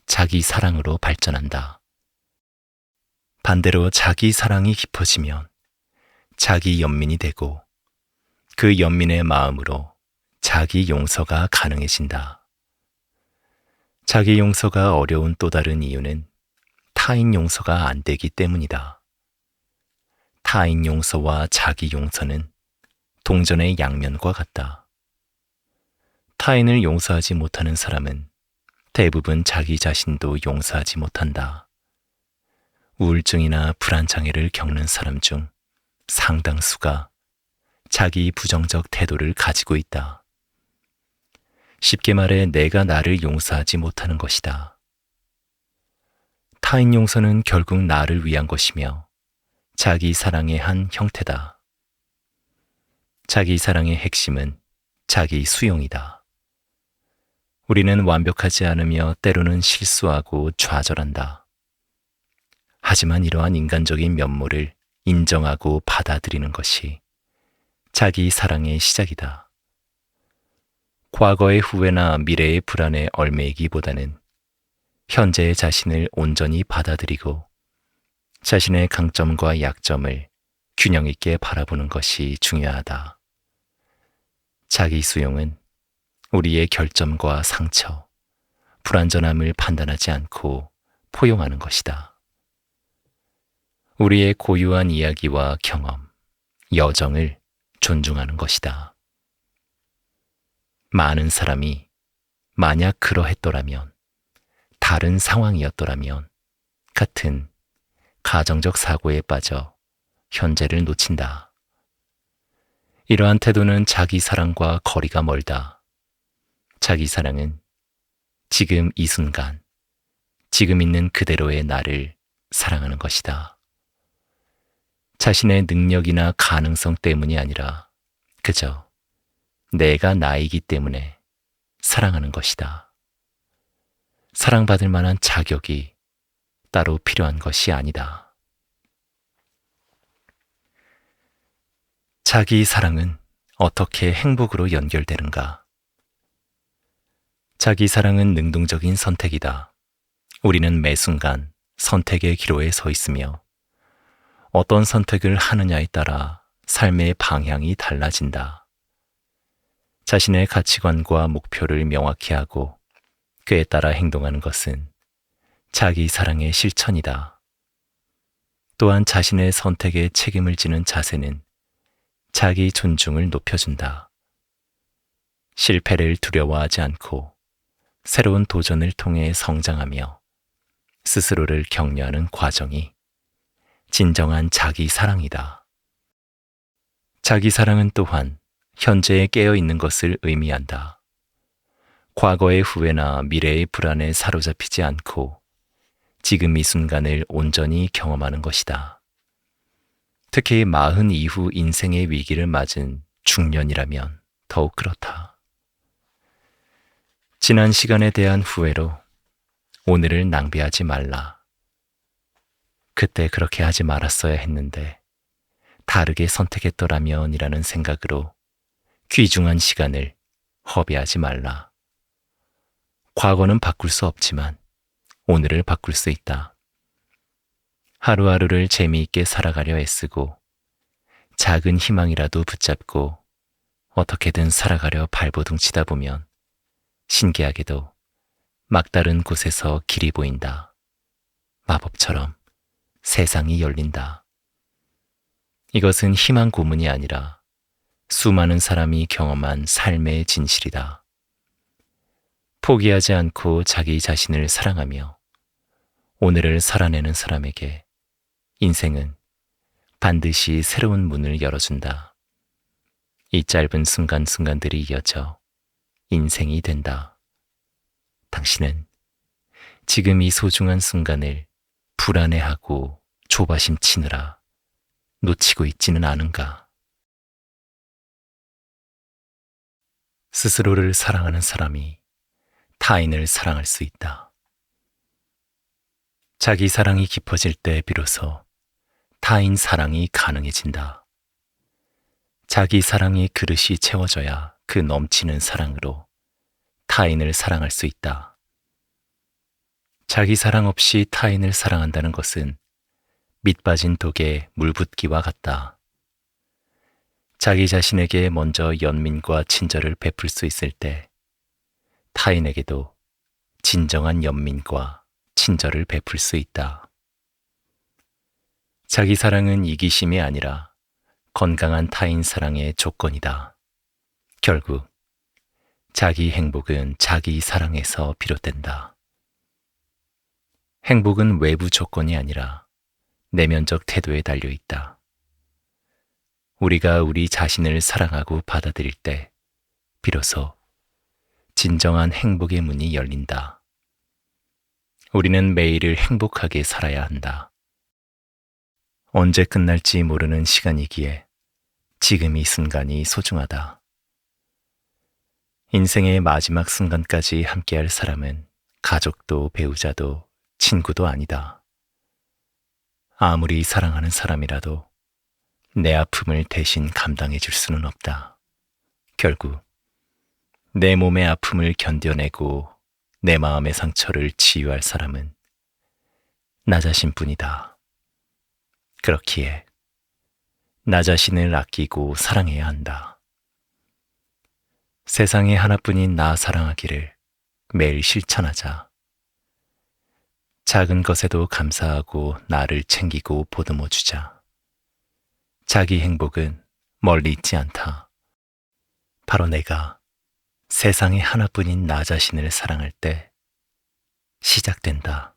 자기 사랑으로 발전한다. 반대로 자기 사랑이 깊어지면 자기 연민이 되고 그 연민의 마음으로 자기 용서가 가능해진다. 자기 용서가 어려운 또 다른 이유는 타인 용서가 안 되기 때문이다. 타인 용서와 자기 용서는 동전의 양면과 같다. 타인을 용서하지 못하는 사람은 대부분 자기 자신도 용서하지 못한다. 우울증이나 불안장애를 겪는 사람 중 상당수가 자기 부정적 태도를 가지고 있다. 쉽게 말해 내가 나를 용서하지 못하는 것이다. 타인 용서는 결국 나를 위한 것이며 자기 사랑의 한 형태다. 자기 사랑의 핵심은 자기 수용이다. 우리는 완벽하지 않으며 때로는 실수하고 좌절한다. 하지만 이러한 인간적인 면모를 인정하고 받아들이는 것이 자기 사랑의 시작이다. 과거의 후회나 미래의 불안에 얽매이기보다는 현재의 자신을 온전히 받아들이고 자신의 강점과 약점을 균형 있게 바라보는 것이 중요하다. 자기 수용은 우리의 결점과 상처, 불완전함을 판단하지 않고 포용하는 것이다. 우리의 고유한 이야기와 경험, 여정을 존중하는 것이다. 많은 사람이 만약 그러했더라면, 다른 상황이었더라면, 같은 가정적 사고에 빠져 현재를 놓친다. 이러한 태도는 자기 사랑과 거리가 멀다. 자기 사랑은 지금 이 순간, 지금 있는 그대로의 나를 사랑하는 것이다. 자신의 능력이나 가능성 때문이 아니라 그저 내가 나이기 때문에 사랑하는 것이다. 사랑받을 만한 자격이 따로 필요한 것이 아니다. 자기 사랑은 어떻게 행복으로 연결되는가? 자기 사랑은 능동적인 선택이다. 우리는 매 순간 선택의 기로에 서 있으며 어떤 선택을 하느냐에 따라 삶의 방향이 달라진다. 자신의 가치관과 목표를 명확히 하고 그에 따라 행동하는 것은 자기 사랑의 실천이다. 또한 자신의 선택에 책임을 지는 자세는 자기 존중을 높여준다. 실패를 두려워하지 않고 새로운 도전을 통해 성장하며 스스로를 격려하는 과정이 진정한 자기 사랑이다. 자기 사랑은 또한 현재에 깨어 있는 것을 의미한다. 과거의 후회나 미래의 불안에 사로잡히지 않고 지금 이 순간을 온전히 경험하는 것이다. 특히 40 이후 인생의 위기를 맞은 중년이라면 더욱 그렇다. 지난 시간에 대한 후회로 오늘을 낭비하지 말라. 그때 그렇게 하지 말았어야 했는데 다르게 선택했더라면 이라는 생각으로 귀중한 시간을 허비하지 말라. 과거는 바꿀 수 없지만 오늘을 바꿀 수 있다. 하루하루를 재미있게 살아가려 애쓰고 작은 희망이라도 붙잡고 어떻게든 살아가려 발버둥치다 보면 신기하게도 막다른 곳에서 길이 보인다. 마법처럼 세상이 열린다. 이것은 희망 고문이 아니라 수많은 사람이 경험한 삶의 진실이다. 포기하지 않고 자기 자신을 사랑하며 오늘을 살아내는 사람에게 인생은 반드시 새로운 문을 열어준다. 이 짧은 순간순간들이 이어져 인생이 된다. 당신은 지금 이 소중한 순간을 불안해하고 조바심 치느라 놓치고 있지는 않은가? 스스로를 사랑하는 사람이 타인을 사랑할 수 있다. 자기 사랑이 깊어질 때 비로소 타인 사랑이 가능해진다. 자기 사랑의 그릇이 채워져야 그 넘치는 사랑으로 타인을 사랑할 수 있다. 자기 사랑 없이 타인을 사랑한다는 것은 밑 빠진 독에 물 붓기와 같다. 자기 자신에게 먼저 연민과 친절을 베풀 수 있을 때 타인에게도 진정한 연민과 친절을 베풀 수 있다. 자기 사랑은 이기심이 아니라 건강한 타인 사랑의 조건이다. 결국 자기 행복은 자기 사랑에서 비롯된다. 행복은 외부 조건이 아니라 내면적 태도에 달려 있다. 우리가 우리 자신을 사랑하고 받아들일 때 비로소 진정한 행복의 문이 열린다. 우리는 매일을 행복하게 살아야 한다. 언제 끝날지 모르는 시간이기에 지금 이 순간이 소중하다. 인생의 마지막 순간까지 함께할 사람은 가족도 배우자도 친구도 아니다. 아무리 사랑하는 사람이라도 내 아픔을 대신 감당해 줄 수는 없다. 결국 내 몸의 아픔을 견뎌내고 내 마음의 상처를 치유할 사람은 나 자신뿐이다. 그렇기에 나 자신을 아끼고 사랑해야 한다. 세상에 하나뿐인 나 사랑하기를 매일 실천하자. 작은 것에도 감사하고 나를 챙기고 보듬어 주자. 자기 행복은 멀리 있지 않다. 바로 내가 세상에 하나뿐인 나 자신을 사랑할 때 시작된다.